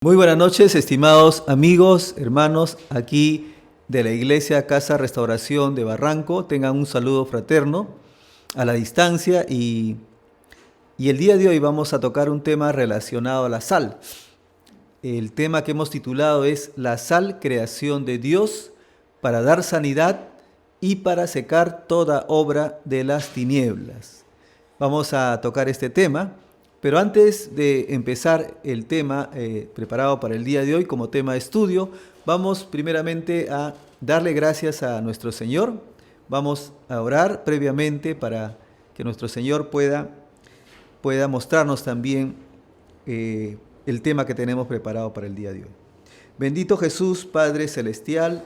Muy buenas noches, estimados amigos, hermanos, aquí de la Iglesia Casa Restauración de Barranco. Tengan un saludo fraterno a la distancia y el día de hoy vamos a tocar un tema relacionado a la sal. El tema que hemos titulado es La sal, creación de Dios, para dar sanidad y para secar toda obra de las tinieblas. Vamos a tocar este tema. Pero antes de empezar el tema preparado para el día de hoy como tema de estudio, vamos primeramente a darle gracias a nuestro Señor. Vamos a orar previamente para que nuestro Señor pueda mostrarnos también el tema que tenemos preparado para el día de hoy. Bendito Jesús, Padre Celestial,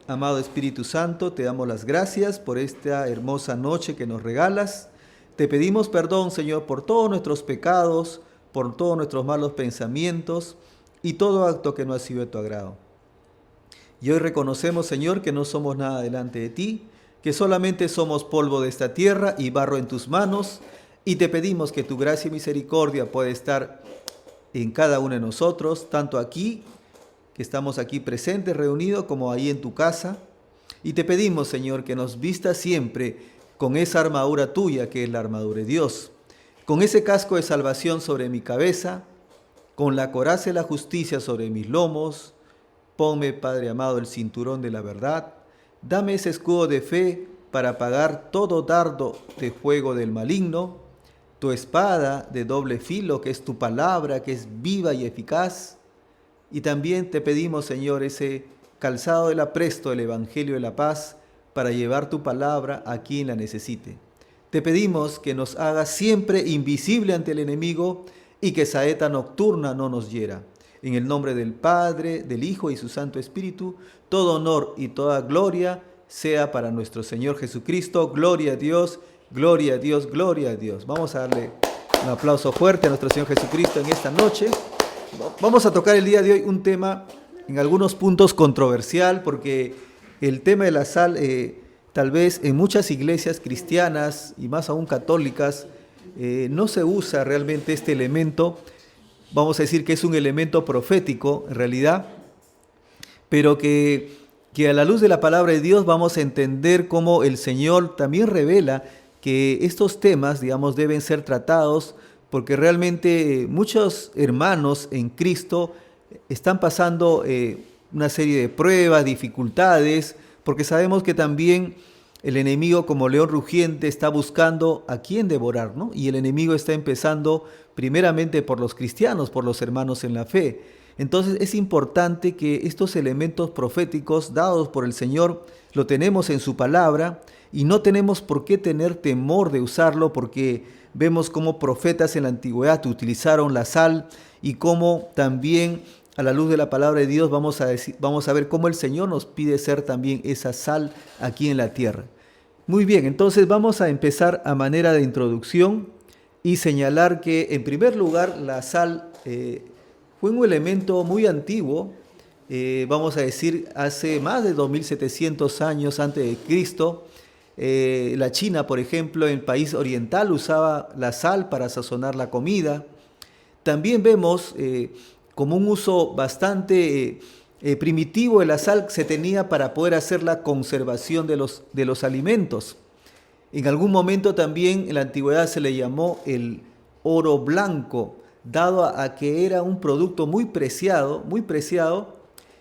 amado Espíritu Santo, te damos las gracias por esta hermosa noche que nos regalas. Te pedimos perdón, Señor, por todos nuestros pecados, por todos nuestros malos pensamientos y todo acto que no ha sido de tu agrado. Y hoy reconocemos, Señor, que no somos nada delante de ti, que solamente somos polvo de esta tierra y barro en tus manos, y te pedimos que tu gracia y misericordia pueda estar en cada uno de nosotros, tanto aquí, que estamos aquí presentes, reunidos, como ahí en tu casa. Y te pedimos, Señor, que nos vistas siempre con esa armadura tuya que es la armadura de Dios, con ese casco de salvación sobre mi cabeza, con la coraza de la justicia sobre mis lomos. Ponme, Padre amado, el cinturón de la verdad. Dame ese escudo de fe para apagar todo dardo de fuego del maligno, tu espada de doble filo, que es tu palabra, que es viva y eficaz. Y también te pedimos, Señor, ese calzado del apresto del Evangelio de la paz, para llevar tu palabra a quien la necesite. Te pedimos que nos hagas siempre invisible ante el enemigo y que saeta nocturna no nos hiera. En el nombre del Padre, del Hijo y su Santo Espíritu, todo honor y toda gloria sea para nuestro Señor Jesucristo. Gloria a Dios, gloria a Dios, gloria a Dios. Vamos a darle un aplauso fuerte a nuestro Señor Jesucristo en esta noche. Vamos a tocar el día de hoy un tema en algunos puntos controversial, porque el tema de la sal, tal vez en muchas iglesias cristianas y más aún católicas, no se usa realmente este elemento. Vamos a decir que es un elemento profético en realidad, pero que a la luz de la palabra de Dios vamos a entender cómo el Señor también revela que estos temas, digamos, deben ser tratados, porque realmente muchos hermanos en Cristo están pasando una serie de pruebas, dificultades, porque sabemos que también el enemigo, como león rugiente, está buscando a quién devorar, ¿no? Y el enemigo está empezando primeramente por los cristianos, por los hermanos en la fe. Entonces es importante que estos elementos proféticos dados por el Señor lo tenemos en su palabra y no tenemos por qué tener temor de usarlo, porque vemos cómo profetas en la antigüedad utilizaron la sal y cómo también a la luz de la palabra de Dios vamos a ver cómo el Señor nos pide ser también esa sal aquí en la tierra. Muy bien, entonces vamos a empezar a manera de introducción y señalar que en primer lugar la sal fue un elemento muy antiguo, vamos a decir hace más de 2700 años antes de Cristo. La China, por ejemplo, en el país oriental usaba la sal para sazonar la comida. También vemos como un uso bastante primitivo de la sal se tenía para poder hacer la conservación de los alimentos. En algún momento también en la antigüedad se le llamó el oro blanco, dado a que era un producto muy preciado,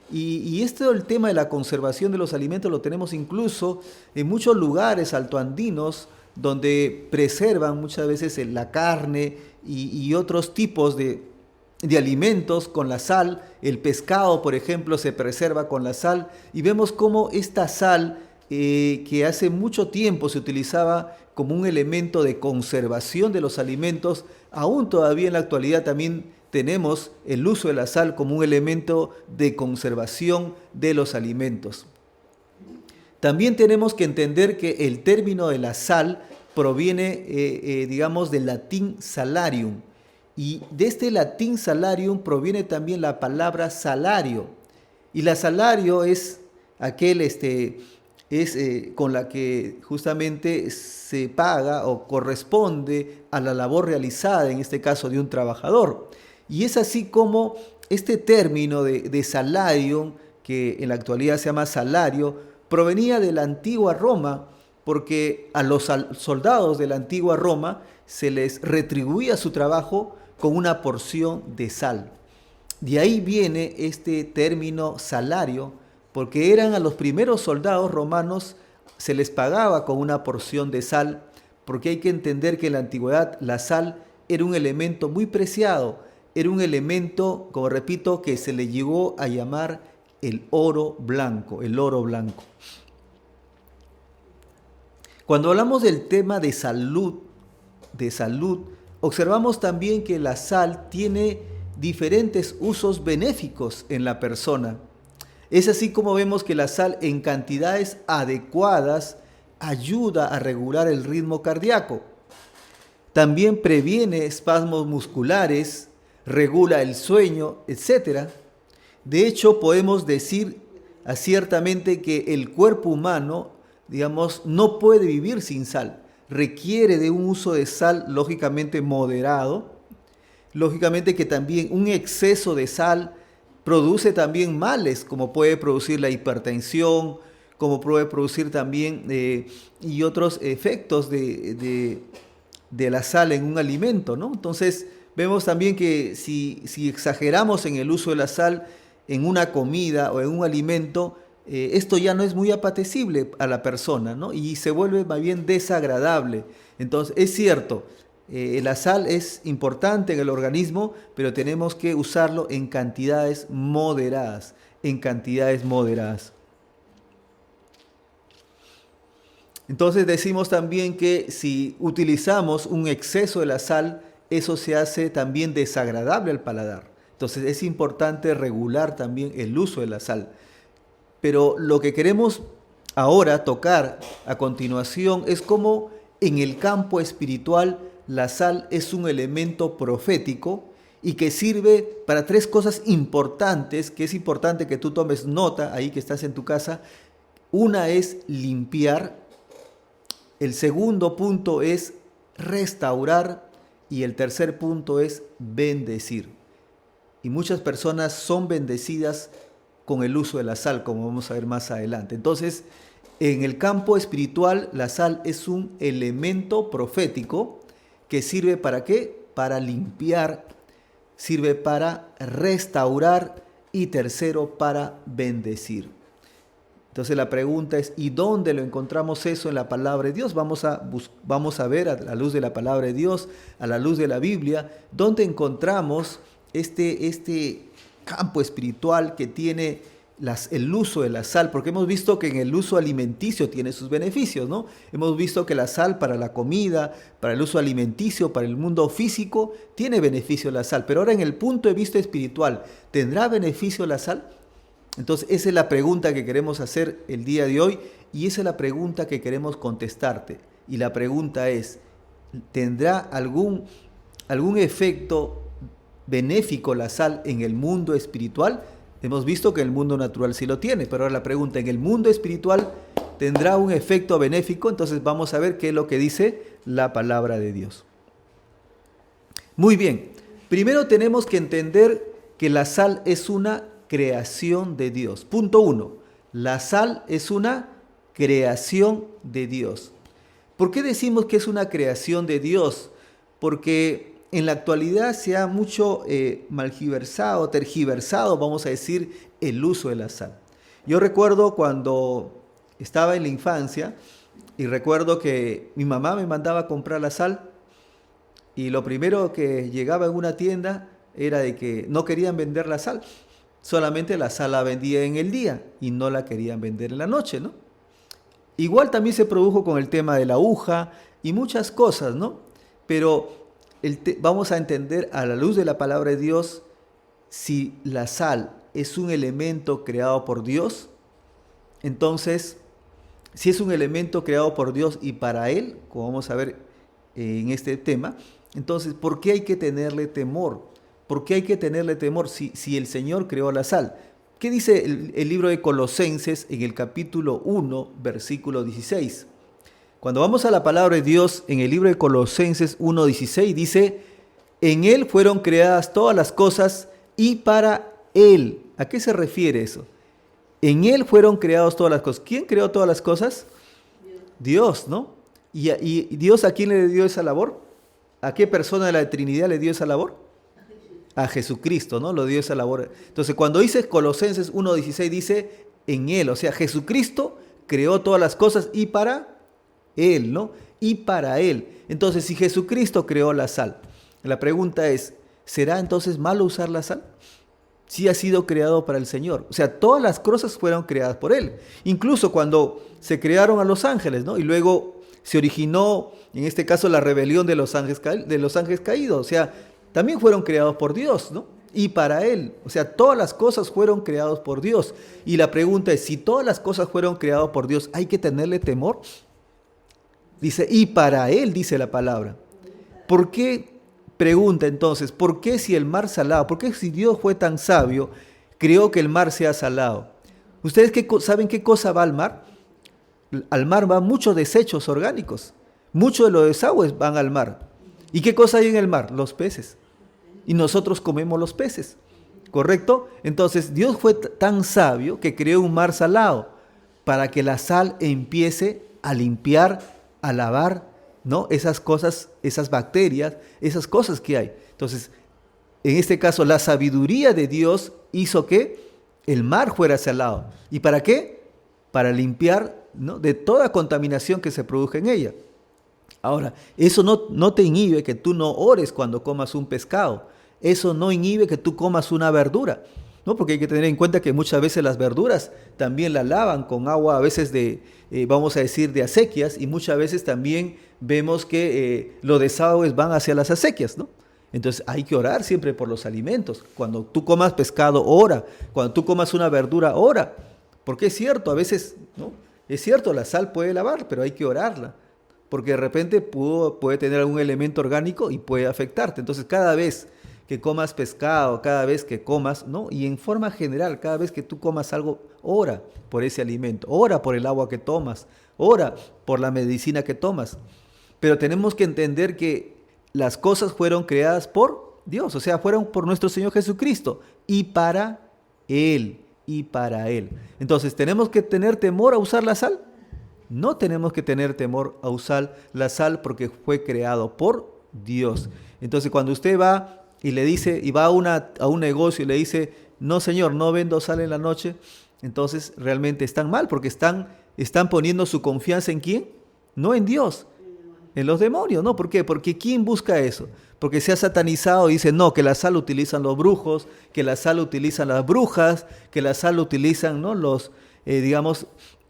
y esto del tema de la conservación de los alimentos lo tenemos incluso en muchos lugares altoandinos, donde preservan muchas veces la carne y otros tipos de alimentos con la sal. El pescado, por ejemplo, se preserva con la sal, y vemos cómo esta sal, que hace mucho tiempo se utilizaba como un elemento de conservación de los alimentos, aún todavía en la actualidad también tenemos el uso de la sal como un elemento de conservación de los alimentos. También tenemos que entender que el término de la sal proviene, digamos, del latín salarium. Y de este latín salarium proviene también la palabra salario. Y la salario es aquel, con la que justamente se paga o corresponde a la labor realizada, en este caso de un trabajador. Y es así como este término de salario, que en la actualidad se llama salario, provenía de la antigua Roma, porque a los soldados de la antigua Roma se les retribuía su trabajo con una porción de sal. De ahí viene este término salario, porque eran a los primeros soldados romanos, se les pagaba con una porción de sal, porque hay que entender que en la antigüedad la sal era un elemento muy preciado, era un elemento, como repito, que se le llegó a llamar el oro blanco, el oro blanco. Cuando hablamos del tema de salud, observamos también que la sal tiene diferentes usos benéficos en la persona. Es así como vemos que la sal en cantidades adecuadas ayuda a regular el ritmo cardíaco. También previene espasmos musculares, regula el sueño, etc. De hecho, podemos decir ciertamente que el cuerpo humano, digamos, no puede vivir sin sal. Requiere de un uso de sal lógicamente moderado. Lógicamente que también un exceso de sal produce también males, como puede producir la hipertensión, como puede producir también y otros efectos de la sal en un alimento, ¿no? Entonces vemos también que si exageramos en el uso de la sal en una comida o en un alimento, esto ya no es muy apetecible a la persona, ¿no? Y se vuelve más bien desagradable. Entonces es cierto, la sal es importante en el organismo, pero tenemos que usarlo en cantidades moderadas, Entonces decimos también que si utilizamos un exceso de la sal, eso se hace también desagradable al paladar. Entonces es importante regular también el uso de la sal. Pero lo que queremos ahora tocar a continuación es cómo en el campo espiritual la sal es un elemento profético y que sirve para tres cosas importantes, que es importante que tú tomes nota ahí que estás en tu casa. Una es limpiar, el segundo punto es restaurar y el tercer punto es bendecir. Y muchas personas son bendecidas con el uso de la sal, como vamos a ver más adelante. Entonces, en el campo espiritual, la sal es un elemento profético que sirve ¿para qué? Para limpiar, sirve para restaurar y tercero, para bendecir. Entonces la pregunta es, ¿y dónde lo encontramos eso en la palabra de Dios? Vamos a ver a la luz de la palabra de Dios, a la luz de la Biblia, dónde encontramos este campo espiritual que tiene el uso de la sal, porque hemos visto que en el uso alimenticio tiene sus beneficios, ¿no? Hemos visto que la sal para la comida, para el uso alimenticio, para el mundo físico, tiene beneficio la sal. Pero ahora en el punto de vista espiritual, ¿tendrá beneficio la sal? Entonces esa es la pregunta que queremos hacer el día de hoy y esa es la pregunta que queremos contestarte. Y la pregunta es, ¿tendrá algún efecto benéfico la sal en el mundo espiritual? Hemos visto que en el mundo natural sí lo tiene, pero ahora la pregunta, ¿en el mundo espiritual tendrá un efecto benéfico? Entonces vamos a ver qué es lo que dice la palabra de Dios. Muy bien, primero tenemos que entender que la sal es una creación de Dios. Punto 1. La sal es una creación de Dios. ¿Por qué decimos que es una creación de Dios? Porque en la actualidad se ha mucho malgiversado, tergiversado, vamos a decir, el uso de la sal. Yo recuerdo cuando estaba en la infancia y recuerdo que mi mamá me mandaba a comprar la sal y lo primero que llegaba en una tienda era de que no querían vender la sal. Solamente la sal la vendía en el día y no la querían vender en la noche, ¿no? Igual también se produjo con el tema de la aguja y muchas cosas, ¿no? Pero vamos a entender a la luz de la palabra de Dios si la sal es un elemento creado por Dios. Entonces, si es un elemento creado por Dios y para Él, como vamos a ver en este tema, entonces, ¿por qué hay que tenerle temor? ¿Por qué hay que tenerle temor si el Señor creó la sal? ¿Qué dice el libro de Colosenses en el capítulo 1, versículo 16? Cuando vamos a la palabra de Dios, en el libro de Colosenses 1:16 dice, en Él fueron creadas todas las cosas y para Él. ¿A qué se refiere eso? En Él fueron creadas todas las cosas. ¿Quién creó todas las cosas? Dios, ¿no? ¿Y Dios a quién le dio esa labor? ¿A qué persona de la Trinidad le dio esa labor? A Jesucristo, ¿no? Lo dio esa labor. Entonces, cuando dice Colosenses 1:16, dice en Él, o sea, Jesucristo creó todas las cosas y para Él, ¿no? Y para Él. Entonces, si Jesucristo creó la sal, la pregunta es, ¿será entonces malo usar la sal? Sí ha sido creado para el Señor. O sea, todas las cosas fueron creadas por Él. Incluso cuando se crearon a los ángeles, ¿no? Y luego se originó, en este caso, la rebelión de los ángeles caídos. O sea, también fueron creados por Dios, ¿no? Y para Él. O sea, todas las cosas fueron creadas por Dios. Y la pregunta es, si todas las cosas fueron creadas por Dios, ¿hay que tenerle temor? Dice, y para Él, dice la palabra. ¿Por qué? Pregunta entonces, ¿por qué si el mar salado, por qué si Dios fue tan sabio, creó que el mar sea salado? ¿Ustedes saben qué cosa va al mar? Al mar van muchos desechos orgánicos, muchos de los desagües van al mar. ¿Y qué cosa hay en el mar? Los peces. Y nosotros comemos los peces, ¿correcto? Entonces Dios fue tan sabio que creó un mar salado para que la sal empiece a limpiar, a lavar, ¿no? Esas cosas, esas bacterias, esas cosas que hay. Entonces, en este caso, la sabiduría de Dios hizo que el mar fuera salado. ¿Y para qué? Para limpiar, ¿no?, de toda contaminación que se produjo en ella. Ahora, eso no te inhibe que tú no ores cuando comas un pescado. Eso no inhibe que tú comas una verdura, ¿no? Porque hay que tener en cuenta que muchas veces las verduras también las lavan con agua, a veces vamos a decir, de acequias, y muchas veces también vemos que los desagües van hacia las acequias, ¿no? Entonces hay que orar siempre por los alimentos. Cuando tú comas pescado, ora. Cuando tú comas una verdura, ora. Porque es cierto, a veces, ¿no? Es cierto, la sal puede lavar, pero hay que orarla. Porque de repente puede tener algún elemento orgánico y puede afectarte. Entonces cada vez que comas pescado, cada vez que comas, ¿no? Y en forma general, cada vez que tú comas algo, ora por ese alimento, ora por el agua que tomas, ora por la medicina que tomas. Pero tenemos que entender que las cosas fueron creadas por Dios, o sea, fueron por nuestro Señor Jesucristo y para Él, y para Él. Entonces, ¿tenemos que tener temor a usar la sal? No tenemos que tener temor a usar la sal porque fue creado por Dios. Entonces, cuando usted va y le dice, y va a un negocio y le dice, no señor, no vendo sal en la noche, entonces realmente están mal porque están poniendo su confianza ¿en quién? No en Dios, en los demonios, ¿no? ¿Por qué? Porque ¿quién busca eso? Porque se ha satanizado y dice, no, que la sal utilizan los brujos, que la sal utilizan las brujas, que la sal utilizan, ¿no?, los, digamos,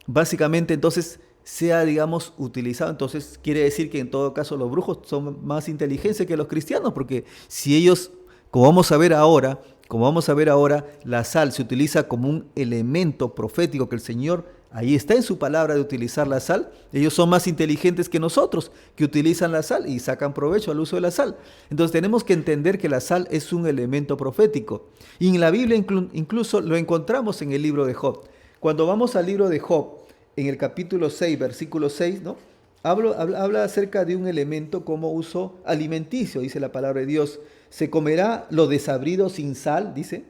básicamente entonces sea, digamos, utilizado. Entonces quiere decir que en todo caso los brujos son más inteligentes que los cristianos, porque si ellos, como vamos a ver ahora, la sal se utiliza como un elemento profético que el Señor, ahí está en su palabra de utilizar la sal. Ellos son más inteligentes que nosotros, que utilizan la sal y sacan provecho al uso de la sal. Entonces tenemos que entender que la sal es un elemento profético. Y en la Biblia incluso lo encontramos en el libro de Job. Cuando vamos al libro de Job, en el capítulo 6, versículo 6, ¿no?, habla acerca de un elemento como uso alimenticio, dice la palabra de Dios. Se comerá lo desabrido sin sal, dice.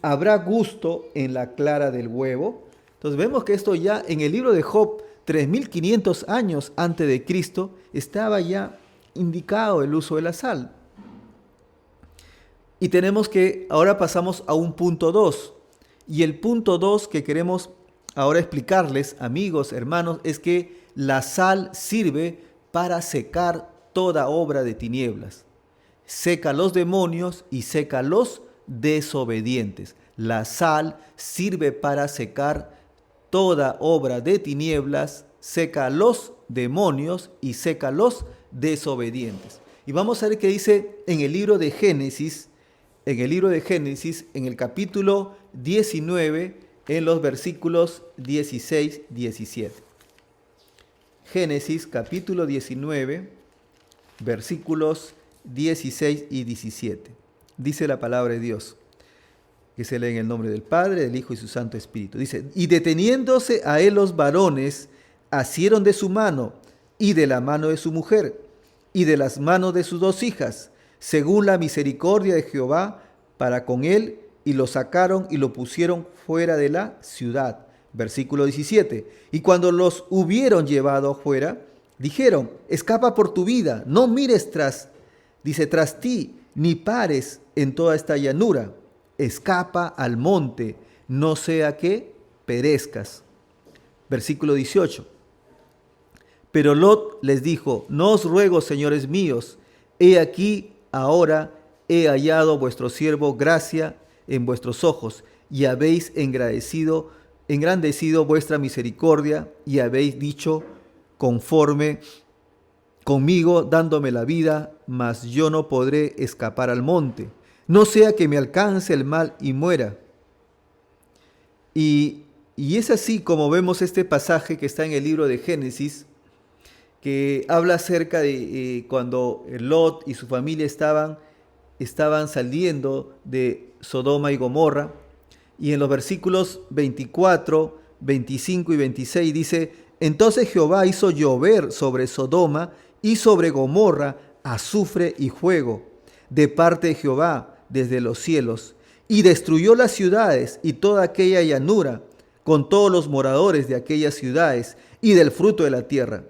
Habrá gusto en la clara del huevo. Entonces vemos que esto ya en el libro de Job, 3500 años antes de Cristo, estaba ya indicado el uso de la sal. Y tenemos que, ahora pasamos a un punto 2. Y el punto 2 que queremos ahora explicarles, amigos, hermanos, es que la sal sirve para secar toda obra de tinieblas. Seca a los demonios y seca a los desobedientes. La sal sirve para secar toda obra de tinieblas, seca a los demonios y seca a los desobedientes. Y vamos a ver qué dice en el libro de Génesis, en el capítulo 19, en los versículos 16-17. Génesis capítulo 19, versículos 16 y 17. Dice la palabra de Dios, que se lee en el nombre del Padre, del Hijo y su Santo Espíritu. Dice, y deteniéndose a él los varones, asieron de su mano y de la mano de su mujer y de las manos de sus dos hijas, según la misericordia de Jehová, para con él, y lo sacaron y lo pusieron fuera de la ciudad. Versículo 17. Y cuando los hubieron llevado afuera, dijeron: escapa por tu vida, no mires tras ti, ni pares en toda esta llanura. Escapa al monte, no sea que perezcas. Versículo 18. Pero Lot les dijo: no os ruego, señores míos, he aquí ahora he hallado vuestro siervo gracia en vuestros ojos, y habéis engrandecido vuestra misericordia, y habéis dicho conforme conmigo, dándome la vida, mas yo no podré escapar al monte, no sea que me alcance el mal y muera. Y es así como vemos este pasaje que está en el libro de Génesis, que habla acerca de cuando Lot y su familia estaban saliendo de Sodoma y Gomorra. Y en los versículos 24, 25 y 26 dice: entonces Jehová hizo llover sobre Sodoma y sobre Gomorra azufre y fuego de parte de Jehová desde los cielos, y destruyó las ciudades y toda aquella llanura, con todos los moradores de aquellas ciudades y del fruto de la tierra.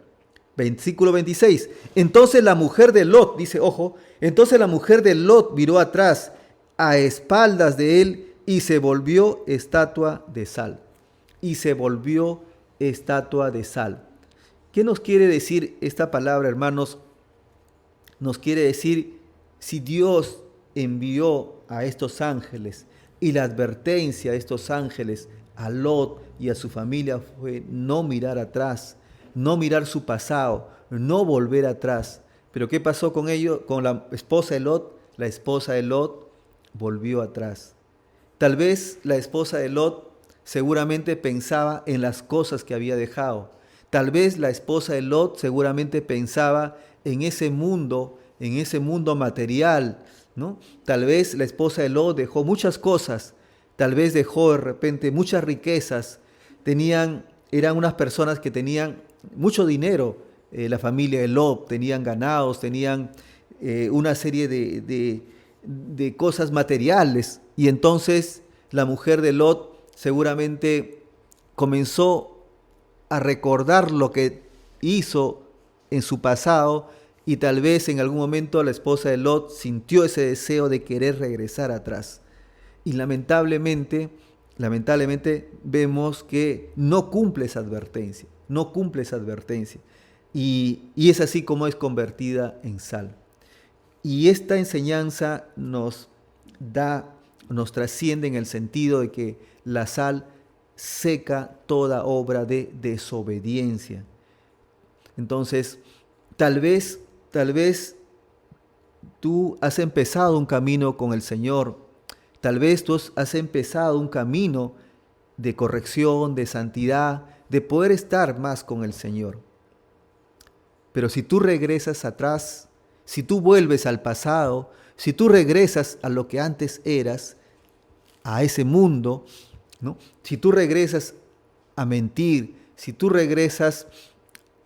Versículo 26. Entonces la mujer de Lot, dice, ojo, entonces la mujer de Lot miró atrás a espaldas de él y se volvió estatua de sal. Y se volvió estatua de sal. ¿Qué nos quiere decir esta palabra, hermanos? Nos quiere decir, si Dios envió a estos ángeles y la advertencia de estos ángeles a Lot y a su familia fue no mirar atrás, no mirar su pasado, no volver atrás. Pero ¿qué pasó con ellos? Con la esposa de Lot. La esposa de Lot volvió atrás. Tal vez la esposa de Lot seguramente pensaba en las cosas que había dejado. Tal vez la esposa de Lot seguramente pensaba en ese mundo material, ¿no? Tal vez la esposa de Lot dejó muchas cosas. Tal vez dejó de repente muchas riquezas. Eran unas personas que tenían mucho dinero. La familia de Lot tenían ganados, tenían una serie de cosas materiales. Y entonces la mujer de Lot seguramente comenzó a recordar lo que hizo en su pasado, y tal vez en algún momento la esposa de Lot sintió ese deseo de querer regresar atrás. Y lamentablemente vemos que no cumple esa advertencia, y es así como es convertida en sal. Y esta enseñanza nos trasciende en el sentido de que la sal seca toda obra de desobediencia. Entonces, tal vez tú has empezado un camino con el Señor. Tal vez tú has empezado un camino de corrección, de santidad, de poder estar más con el Señor. Pero si tú regresas atrás, si tú vuelves al pasado, si tú regresas a lo que antes eras, a ese mundo, ¿no? Si tú regresas a mentir, si tú regresas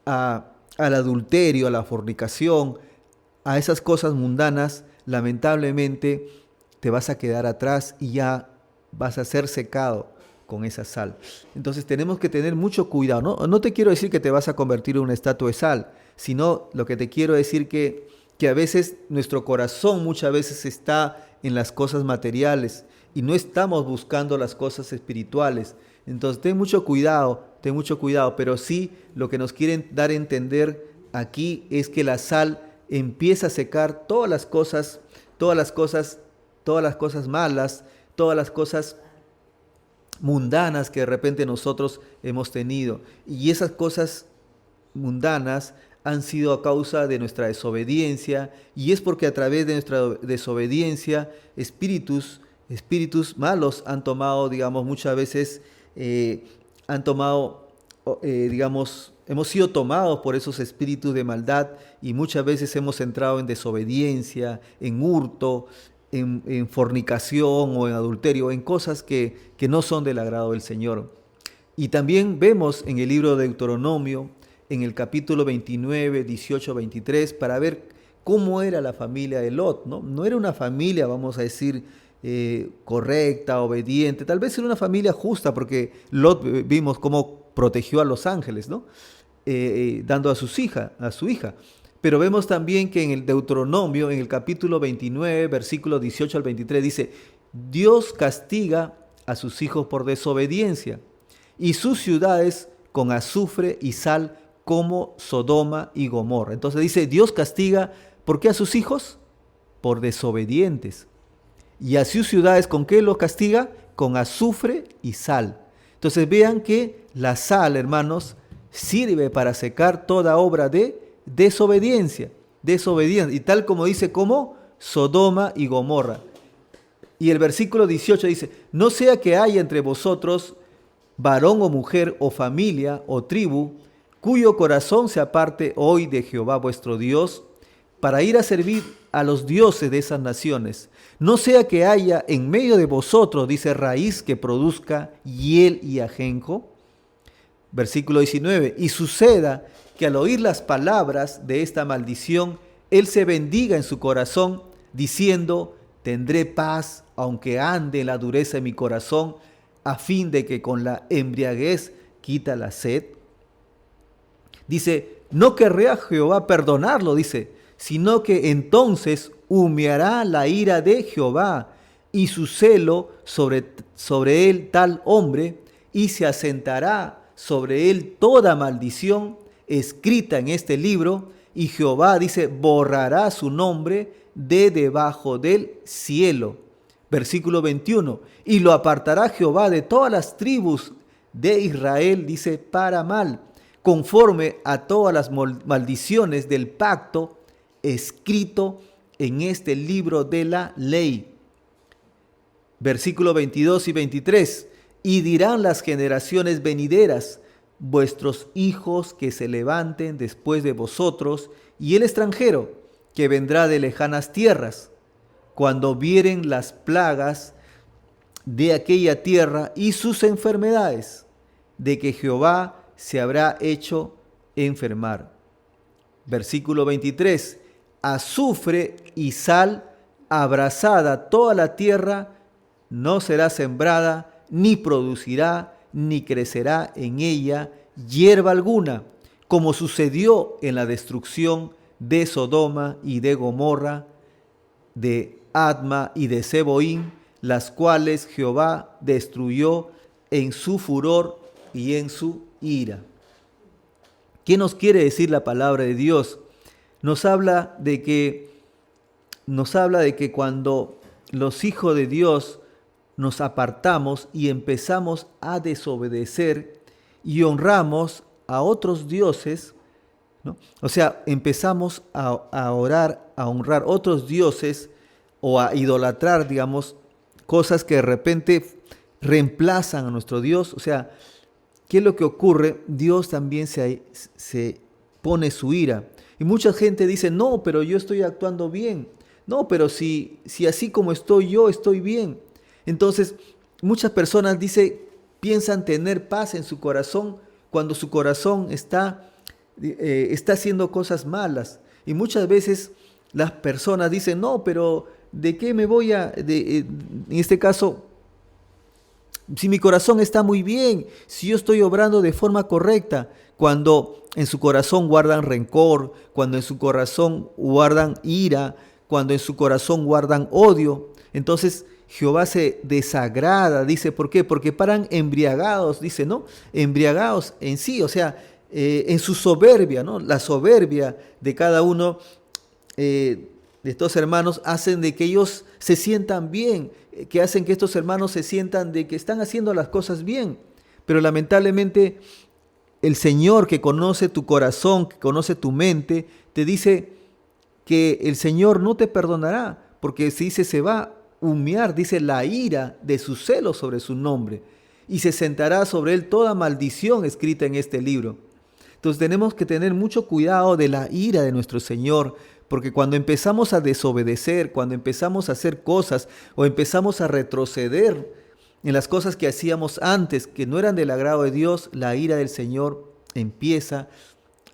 al adulterio, a la fornicación, a esas cosas mundanas, lamentablemente te vas a quedar atrás y ya vas a ser secado con esa sal. Entonces tenemos que tener mucho cuidado. No te quiero decir que te vas a convertir en una estatua de sal, sino lo que te quiero decir que a veces nuestro corazón muchas veces está en las cosas materiales y no estamos buscando las cosas espirituales. Entonces ten mucho cuidado, pero sí lo que nos quieren dar a entender aquí es que la sal empieza a secar todas las cosas malas, todas las cosas mundanas que de repente nosotros hemos tenido. Y esas cosas mundanas han sido a causa de nuestra desobediencia, y es porque a través de nuestra desobediencia espíritus malos han tomado, digamos, muchas veces hemos sido tomados por esos espíritus de maldad, y muchas veces hemos entrado en desobediencia, en hurto, en fornicación o en adulterio, en cosas que no son del agrado del Señor. Y también vemos en el libro de Deuteronomio, en el capítulo 29, 18, 23, para ver cómo era la familia de Lot, ¿no? No era una familia, vamos a decir, correcta, obediente. Tal vez era una familia justa, porque Lot vimos cómo protegió a los ángeles, ¿no? Dando a su hija. Pero vemos también que en el Deuteronomio, en el capítulo 29, versículos 18 al 23, dice: Dios castiga a sus hijos por desobediencia y sus ciudades con azufre y sal como Sodoma y Gomorra. Entonces dice, Dios castiga, ¿por qué a sus hijos? Por desobedientes. Y a sus ciudades, ¿con qué los castiga? Con azufre y sal. Entonces vean que la sal, hermanos, sirve para secar toda obra de desobediencia. Desobediencia. Y tal como dice, como Sodoma y Gomorra. Y el versículo 18 dice: no sea que haya entre vosotros varón o mujer o familia o tribu cuyo corazón se aparte hoy de Jehová vuestro Dios para ir a servir a los dioses de esas naciones. No sea que haya en medio de vosotros, dice, raíz que produzca hiel y ajenjo. Versículo 19: y suceda que al oír las palabras de esta maldición, él se bendiga en su corazón, diciendo: tendré paz, aunque ande en la dureza de mi corazón, a fin de que con la embriaguez quita la sed. Dice, no querrá Jehová perdonarlo, dice, sino que entonces humeará la ira de Jehová y su celo sobre él tal hombre, y se asentará sobre él toda maldición escrita en este libro, y Jehová, dice, borrará su nombre de debajo del cielo. Versículo 21, y lo apartará Jehová de todas las tribus de Israel, dice, para mal, conforme a todas las maldiciones del pacto escrito en este libro de la ley. Versículo 22 y 23, y dirán las generaciones venideras: vuestros hijos que se levanten después de vosotros, y el extranjero que vendrá de lejanas tierras, cuando vieren las plagas de aquella tierra y sus enfermedades, de que Jehová se habrá hecho enfermar. Versículo 23, azufre y sal abrasada toda la tierra, no será sembrada, ni producirá, ni crecerá en ella hierba alguna, como sucedió en la destrucción de Sodoma y de Gomorra, de Adma y de Seboín, las cuales Jehová destruyó en su furor y en su ira. ¿Qué nos quiere decir la palabra de Dios? Nos habla de que cuando los hijos de Dios nos apartamos y empezamos a desobedecer y honramos a otros dioses, ¿no? O sea, empezamos a orar, a honrar otros dioses o a idolatrar, digamos, cosas que de repente reemplazan a nuestro Dios. O sea, ¿qué es lo que ocurre? Dios también se pone su ira. Y mucha gente dice, no, pero yo estoy actuando bien. No, pero si así como estoy yo, estoy bien. Entonces, muchas personas piensan tener paz en su corazón cuando su corazón está haciendo cosas malas. Y muchas veces las personas dicen, no, pero ¿de qué me voy en este caso, si mi corazón está muy bien, si yo estoy obrando de forma correcta? Cuando en su corazón guardan rencor, cuando en su corazón guardan ira, cuando en su corazón guardan odio, entonces Jehová se desagrada, dice, ¿por qué? Porque paran embriagados, dice, ¿no? Embriagados en sí, o sea, en su soberbia, ¿no? La soberbia de cada uno de estos hermanos hacen de que ellos se sientan bien, que hacen que estos hermanos se sientan de que están haciendo las cosas bien. Pero lamentablemente el Señor, que conoce tu corazón, que conoce tu mente, te dice que el Señor no te perdonará, porque se va a humear, dice, la ira de su celo sobre su nombre, y se sentará sobre él toda maldición escrita en este libro. Entonces tenemos que tener mucho cuidado de la ira de nuestro Señor, porque cuando empezamos a desobedecer, cuando empezamos a hacer cosas o empezamos a retroceder en las cosas que hacíamos antes, que no eran del agrado de Dios, la ira del Señor empieza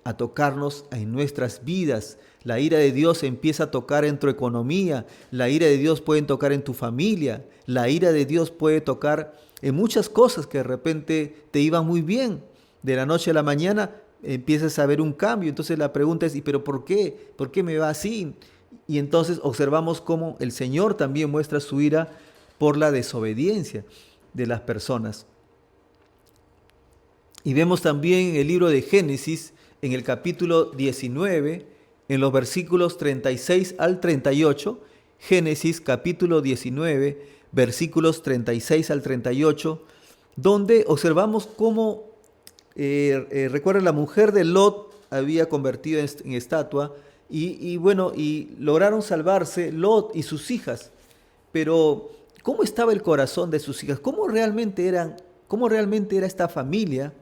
a tocarnos en nuestras vidas. La ira de Dios empieza a tocar en tu economía, la ira de Dios puede tocar en tu familia, la ira de Dios puede tocar en muchas cosas que de repente te iban muy bien. De la noche a la mañana empiezas a ver un cambio. Entonces la pregunta es, ¿y pero por qué? ¿Por qué me va así? Y entonces observamos cómo el Señor también muestra su ira por la desobediencia de las personas. Y vemos también en el libro de Génesis, en el capítulo 19, en los versículos 36 al 38, Génesis capítulo 19, versículos 36 al 38, donde observamos cómo, recuerda, la mujer de Lot había convertido en estatua y lograron salvarse Lot y sus hijas. Pero, ¿cómo estaba el corazón de sus hijas? ¿Cómo realmente era esta familia?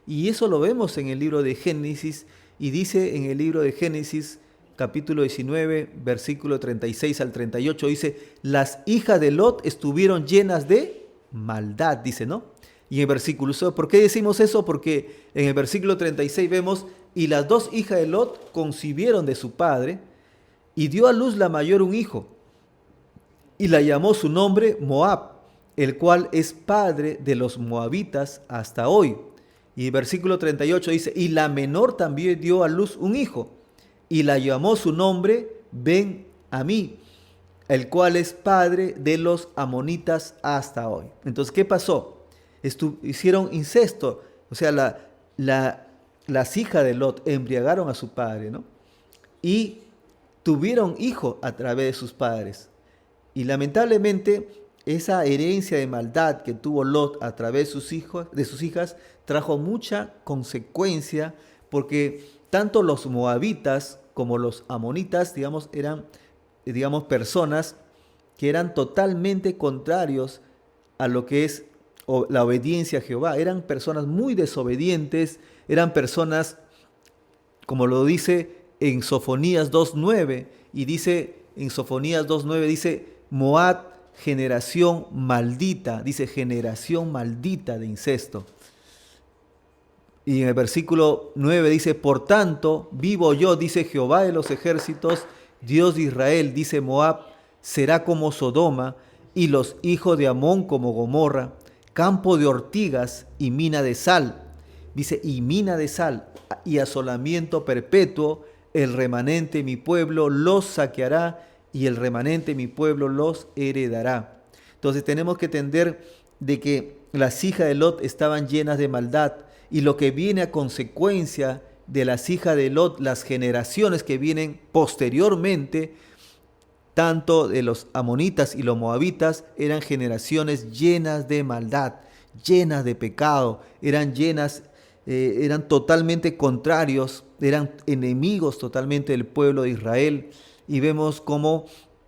Y eso lo vemos en el libro de Génesis, y dice en el libro de Génesis, capítulo 19, versículo 36 al 38, dice, las hijas de Lot estuvieron llenas de maldad, dice, ¿no? Y en el versículo, ¿por qué decimos eso? Porque en el versículo 36 vemos, y las dos hijas de Lot concibieron de su padre, y dio a luz la mayor un hijo, y la llamó su nombre Moab, el cual es padre de los moabitas hasta hoy. Y el versículo 38 dice, y la menor también dio a luz un hijo, y la llamó su nombre Ben-Amí, el cual es padre de los amonitas hasta hoy. Entonces, ¿qué pasó? Hicieron incesto, o sea, las hijas de Lot embriagaron a su padre, ¿no? Y tuvieron hijos a través de sus padres. Y lamentablemente, esa herencia de maldad que tuvo Lot a través de sus hijas trajo mucha consecuencia, porque tanto los moabitas como los amonitas, eran personas que eran totalmente contrarios a lo que es la obediencia a Jehová. Eran personas muy desobedientes, eran personas, como lo dice en Sofonías 2.9, y dice en Sofonías 2.9, dice, Moab, generación maldita, dice generación maldita de incesto. Y en el versículo 9 dice, por tanto, vivo yo, dice Jehová de los ejércitos, Dios de Israel, dice Moab, será como Sodoma, y los hijos de Amón como Gomorra, campo de ortigas y mina de sal. Dice, y mina de sal, y asolamiento perpetuo, el remanente mi pueblo los saqueará, y el remanente mi pueblo los heredará. Entonces tenemos que entender de que las hijas de Lot estaban llenas de maldad, y lo que viene a consecuencia de las hijas de Lot, las generaciones que vienen posteriormente, tanto de los amonitas y los moabitas, eran generaciones llenas de maldad, llenas de pecado, eran totalmente contrarios, eran enemigos totalmente del pueblo de Israel. Y vemos cómo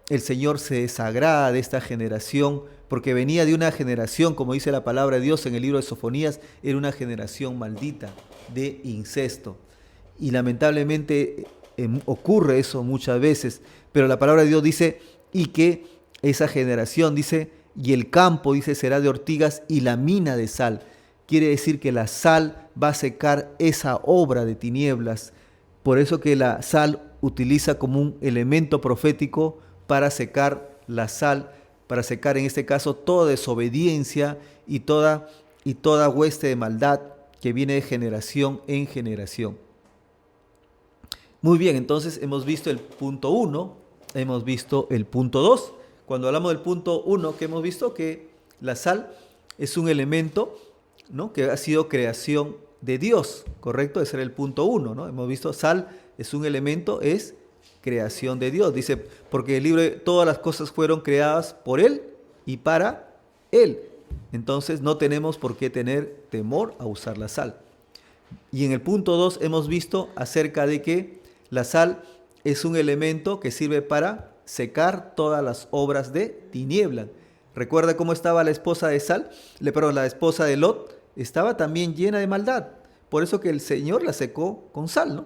el Señor se desagrada de esta generación, porque venía de una generación, como dice la palabra de Dios en el libro de Sofonías, era una generación maldita de incesto. Y lamentablemente ocurre eso muchas veces, pero la palabra de Dios dice, y que esa generación, dice, y el campo, dice, será de ortigas y la mina de sal. Quiere decir que la sal va a secar esa obra de tinieblas. Por eso que la sal utiliza como un elemento profético para secar la sal, para secar en este caso toda desobediencia y toda hueste de maldad que viene de generación en generación. Muy bien, entonces hemos visto el punto 1, hemos visto el punto 2. Cuando hablamos del punto 1, que hemos visto que la sal es un elemento, ¿no?, que ha sido creación de Dios, ¿correcto? Ese era el punto 1, ¿no? Hemos visto sal es un elemento, es creación de Dios. Dice, porque el libro de todas las cosas fueron creadas por Él y para Él. Entonces no tenemos por qué tener temor a usar la sal. Y en el punto 2 hemos visto acerca de que la sal es un elemento que sirve para secar todas las obras de tiniebla. ¿Recuerda cómo estaba la esposa de la esposa de Lot? Estaba también llena de maldad. Por eso que el Señor la secó con sal, ¿no?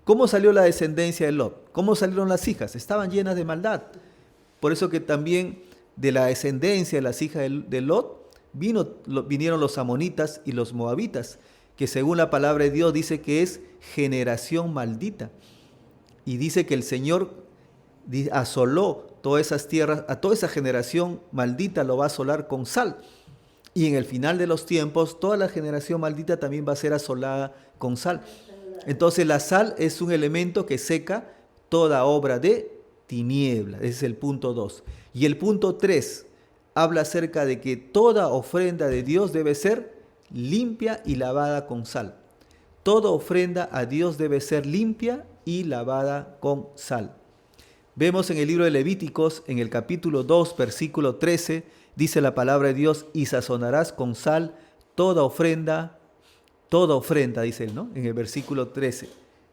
¿Cómo salió la descendencia de Lot? ¿Cómo salieron las hijas? Estaban llenas de maldad. Por eso que también de la descendencia de las hijas de Lot vinieron los amonitas y los moabitas, que según la palabra de Dios dice que es generación maldita. Y dice que el Señor asoló todas esas tierras, a toda esa generación maldita lo va a asolar con sal. Y en el final de los tiempos, toda la generación maldita también va a ser asolada con sal. Entonces la sal es un elemento que seca toda obra de tiniebla. Ese es el punto 2. Y el punto 3 habla acerca de que toda ofrenda de Dios debe ser limpia y lavada con sal. Toda ofrenda a Dios debe ser limpia y lavada con sal. Vemos en el libro de Levíticos, en el capítulo 2, versículo 13, dice la palabra de Dios, y sazonarás con sal toda ofrenda, dice él, ¿no? En el versículo 13,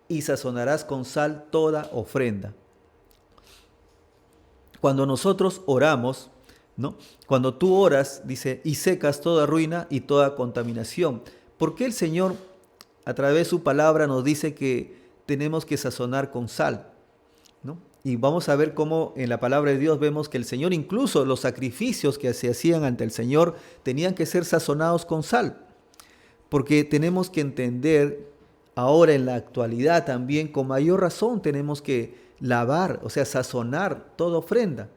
y sazonarás con sal toda ofrenda. Cuando nosotros oramos, ¿no? Cuando tú oras, dice, y secas toda ruina y toda contaminación. ¿Por qué el Señor, a través de su palabra, nos dice que tenemos que sazonar con sal? ¿No? Y vamos a ver cómo en la palabra de Dios vemos que el Señor, incluso los sacrificios que se hacían ante el Señor, tenían que ser sazonados con sal. Porque tenemos que entender, ahora en la actualidad también, con mayor razón tenemos que lavar, o sea, sazonar toda ofrenda.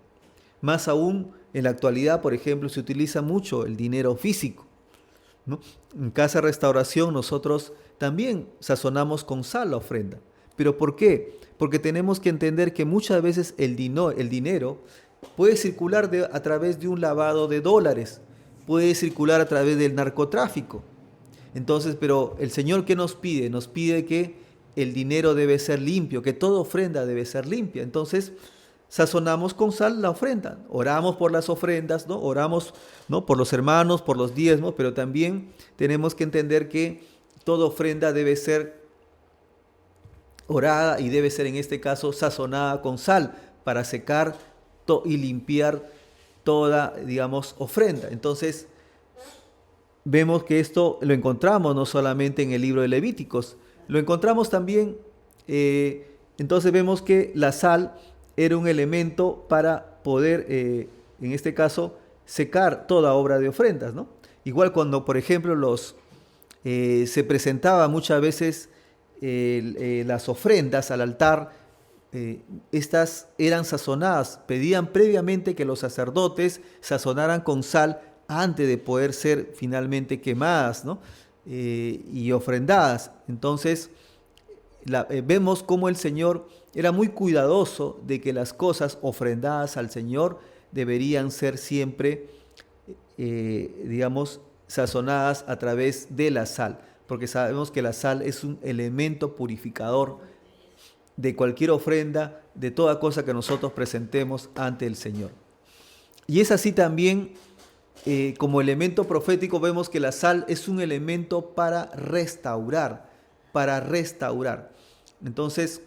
Más aún, en la actualidad, por ejemplo, se utiliza mucho el dinero físico, ¿no? En Casa Restauración nosotros también sazonamos con sal la ofrenda. ¿Pero por qué? Porque tenemos que entender que muchas veces el dinero puede circular a través de un lavado de dólares, puede circular a través del narcotráfico. Entonces, pero el Señor, ¿qué nos pide? Nos pide que el dinero debe ser limpio, que toda ofrenda debe ser limpia. Entonces, sazonamos con sal la ofrenda. Oramos por las ofrendas, ¿no? Oramos, ¿no?, por los hermanos, por los diezmos, pero también tenemos que entender que toda ofrenda debe ser orada y debe ser en este caso sazonada con sal para secar y limpiar toda, digamos, ofrenda. Entonces, vemos que esto lo encontramos no solamente en el libro de Levíticos, lo encontramos también, entonces vemos que la sal era un elemento para poder, en este caso, secar toda obra de ofrendas, ¿no? Igual cuando, por ejemplo, se presentaba muchas veces las ofrendas al altar, estas eran sazonadas, pedían previamente que los sacerdotes sazonaran con sal antes de poder ser finalmente quemadas, ¿no? Y ofrendadas. Entonces, vemos cómo el Señor era muy cuidadoso de que las cosas ofrendadas al Señor deberían ser siempre, digamos, sazonadas a través de la sal, porque sabemos que la sal es un elemento purificador de cualquier ofrenda, de toda cosa que nosotros presentemos ante el Señor. Y es así también, como elemento profético, vemos que la sal es un elemento para restaurar, Entonces,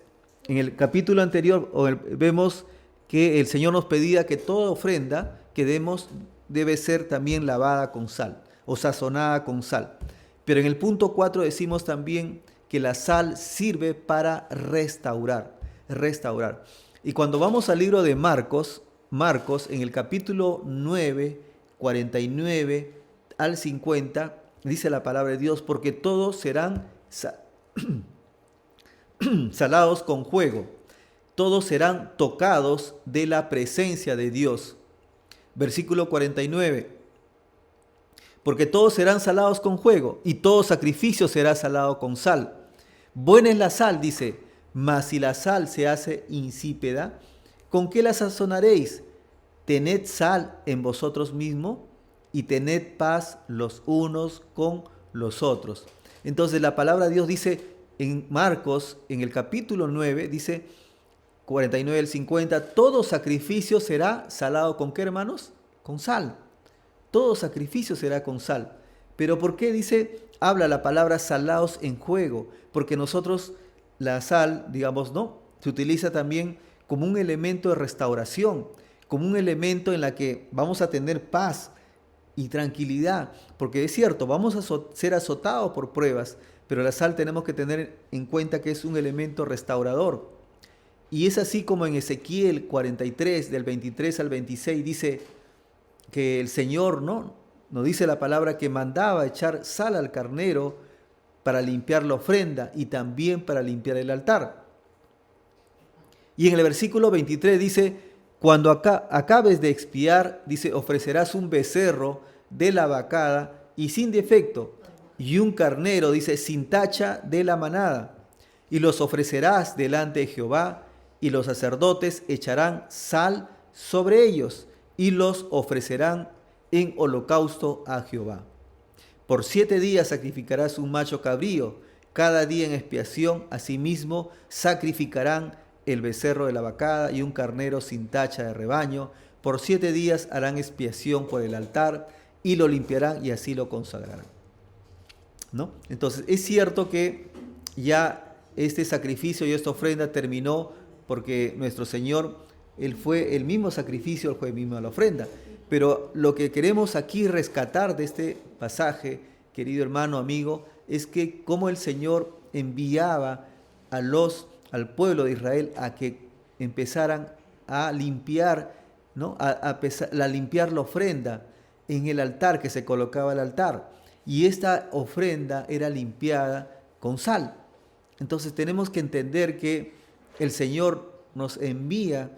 en el capítulo anterior vemos que el Señor nos pedía que toda ofrenda que demos debe ser también lavada con sal o sazonada con sal. Pero en el punto 4 decimos también que la sal sirve para restaurar. Y cuando vamos al libro de Marcos, en el capítulo 9, 49 al 50, dice la palabra de Dios, porque todos serán salados con fuego, todos serán tocados de la presencia de Dios. Versículo 49. Porque todos serán salados con fuego, y todo sacrificio será salado con sal. Buena es la sal, dice, mas si la sal se hace insípida, ¿con qué la sazonaréis? Tened sal en vosotros mismos y tened paz los unos con los otros. Entonces la palabra de Dios dice en Marcos, en el capítulo 9, dice 49 al 50, todo sacrificio será salado ¿con qué, hermanos? Con sal. Todo sacrificio será con sal. Pero ¿por qué habla la palabra salados en juego? Porque nosotros la sal, digamos, ¿no?, se utiliza también como un elemento de restauración, como un elemento en la que vamos a tener paz y tranquilidad. Porque es cierto, vamos a ser azotados por pruebas, pero la sal tenemos que tener en cuenta que es un elemento restaurador. Y es así como en Ezequiel 43, del 23 al 26, dice que el Señor, ¿no?, nos dice la palabra que mandaba echar sal al carnero para limpiar la ofrenda y también para limpiar el altar. Y en el versículo 23 dice, cuando acabes de expiar, dice, ofrecerás un becerro de la vacada y sin defecto, y un carnero, dice, sin tacha de la manada, y los ofrecerás delante de Jehová, y los sacerdotes echarán sal sobre ellos, y los ofrecerán en holocausto a Jehová. Por 7 días sacrificarás un macho cabrío, cada día en expiación, asimismo sacrificarán el becerro de la vacada y un carnero sin tacha de rebaño. Por 7 días harán expiación por el altar y lo limpiarán y así lo consagrarán. ¿No? Entonces, es cierto que ya este sacrificio y esta ofrenda terminó porque nuestro Señor, Él fue el mismo sacrificio, Él fue el mismo la ofrenda. Pero lo que queremos aquí rescatar de este pasaje, querido hermano, amigo, es que cómo el Señor enviaba al pueblo de Israel a que empezaran a limpiar, ¿no? a limpiar la ofrenda en el altar, que se colocaba el altar. Y esta ofrenda era limpiada con sal. Entonces tenemos que entender que el Señor nos envía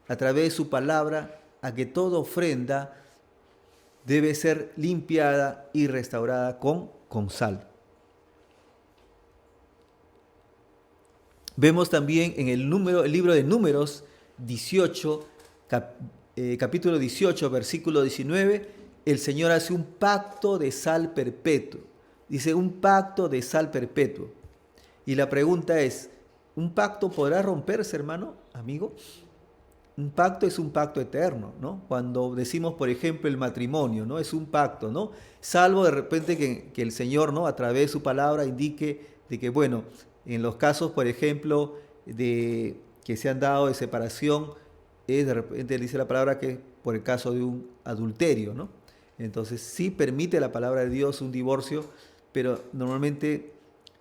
a través de su palabra a que toda ofrenda debe ser limpiada y restaurada con sal. Vemos también en el libro de Números 18, capítulo 18, versículo 19, el Señor hace un pacto de sal perpetuo. Dice, un pacto de sal perpetuo. Y la pregunta es, ¿un pacto podrá romperse, hermano, amigo? Un pacto es un pacto eterno, ¿no? Cuando decimos, por ejemplo, el matrimonio, ¿no? Es un pacto, ¿no? Salvo de repente que el Señor, ¿no? A través de su palabra indique de que, bueno, en los casos, por ejemplo, de que se han dado de separación, de repente dice la palabra que por el caso de un adulterio, ¿no? Entonces sí permite la palabra de Dios un divorcio, pero normalmente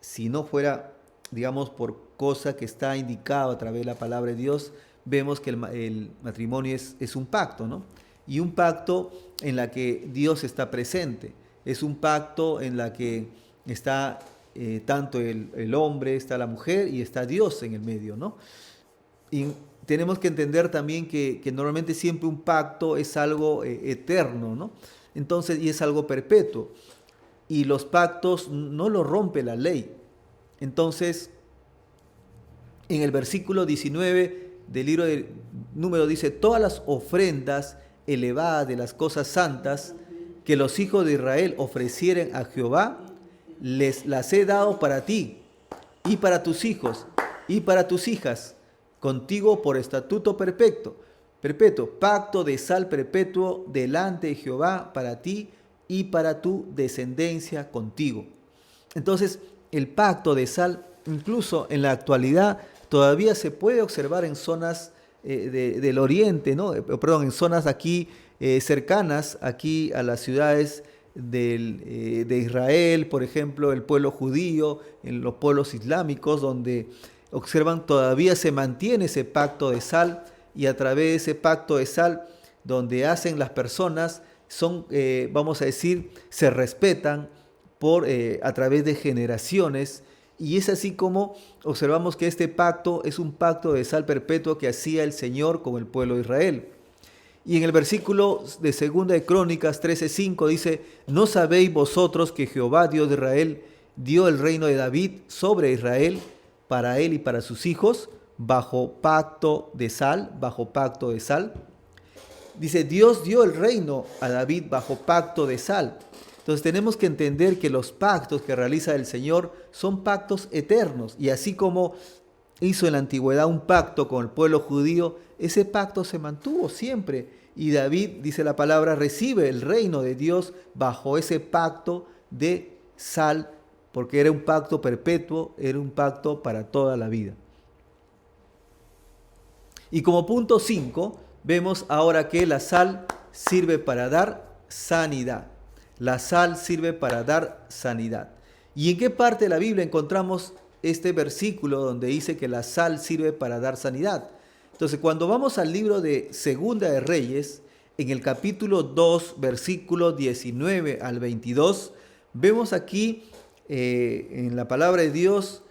si no fuera, digamos, por cosa que está indicado a través de la palabra de Dios, vemos que el matrimonio es un pacto, ¿no? Y un pacto en la que Dios está presente. Es un pacto en la que está tanto el hombre, está la mujer y está Dios en el medio, ¿no? Y tenemos que entender también que normalmente siempre un pacto es algo eterno, ¿no? Entonces, y es algo perpetuo. Y los pactos no los rompe la ley. Entonces, en el versículo 19 del libro de Números dice, todas las ofrendas elevadas de las cosas santas que los hijos de Israel ofrecieren a Jehová, les las he dado para ti y para tus hijos y para tus hijas, contigo por estatuto perpetuo, pacto de sal perpetuo delante de Jehová para ti y para tu descendencia contigo. Entonces, el pacto de sal, incluso en la actualidad, todavía se puede observar en zonas del oriente, ¿no? Perdón, en zonas aquí cercanas, aquí a las ciudades de Israel, por ejemplo, el pueblo judío, en los pueblos islámicos, donde observan todavía se mantiene ese pacto de sal, y a través de ese pacto de sal, donde hacen las personas, son, vamos a decir, se respetan a través de generaciones. Y es así como observamos que este pacto es un pacto de sal perpetuo que hacía el Señor con el pueblo de Israel. Y en el versículo de 2 de Crónicas 13:5 dice, ¿no sabéis vosotros que Jehová, Dios de Israel, dio el reino de David sobre Israel para él y para sus hijos, bajo pacto de sal, bajo pacto de sal? Dice, Dios dio el reino a David bajo pacto de sal. Entonces tenemos que entender que los pactos que realiza el Señor son pactos eternos. Y así como hizo en la antigüedad un pacto con el pueblo judío, ese pacto se mantuvo siempre. Y David, dice la palabra, recibe el reino de Dios bajo ese pacto de sal, porque era un pacto perpetuo, era un pacto para toda la vida. Y como punto 5, vemos ahora que la sal sirve para dar sanidad. La sal sirve para dar sanidad. ¿Y en qué parte de la Biblia encontramos este versículo donde dice que la sal sirve para dar sanidad? Entonces, cuando vamos al libro de Segunda de Reyes, en el capítulo 2, versículos 19 al 22, vemos aquí en la palabra de Dios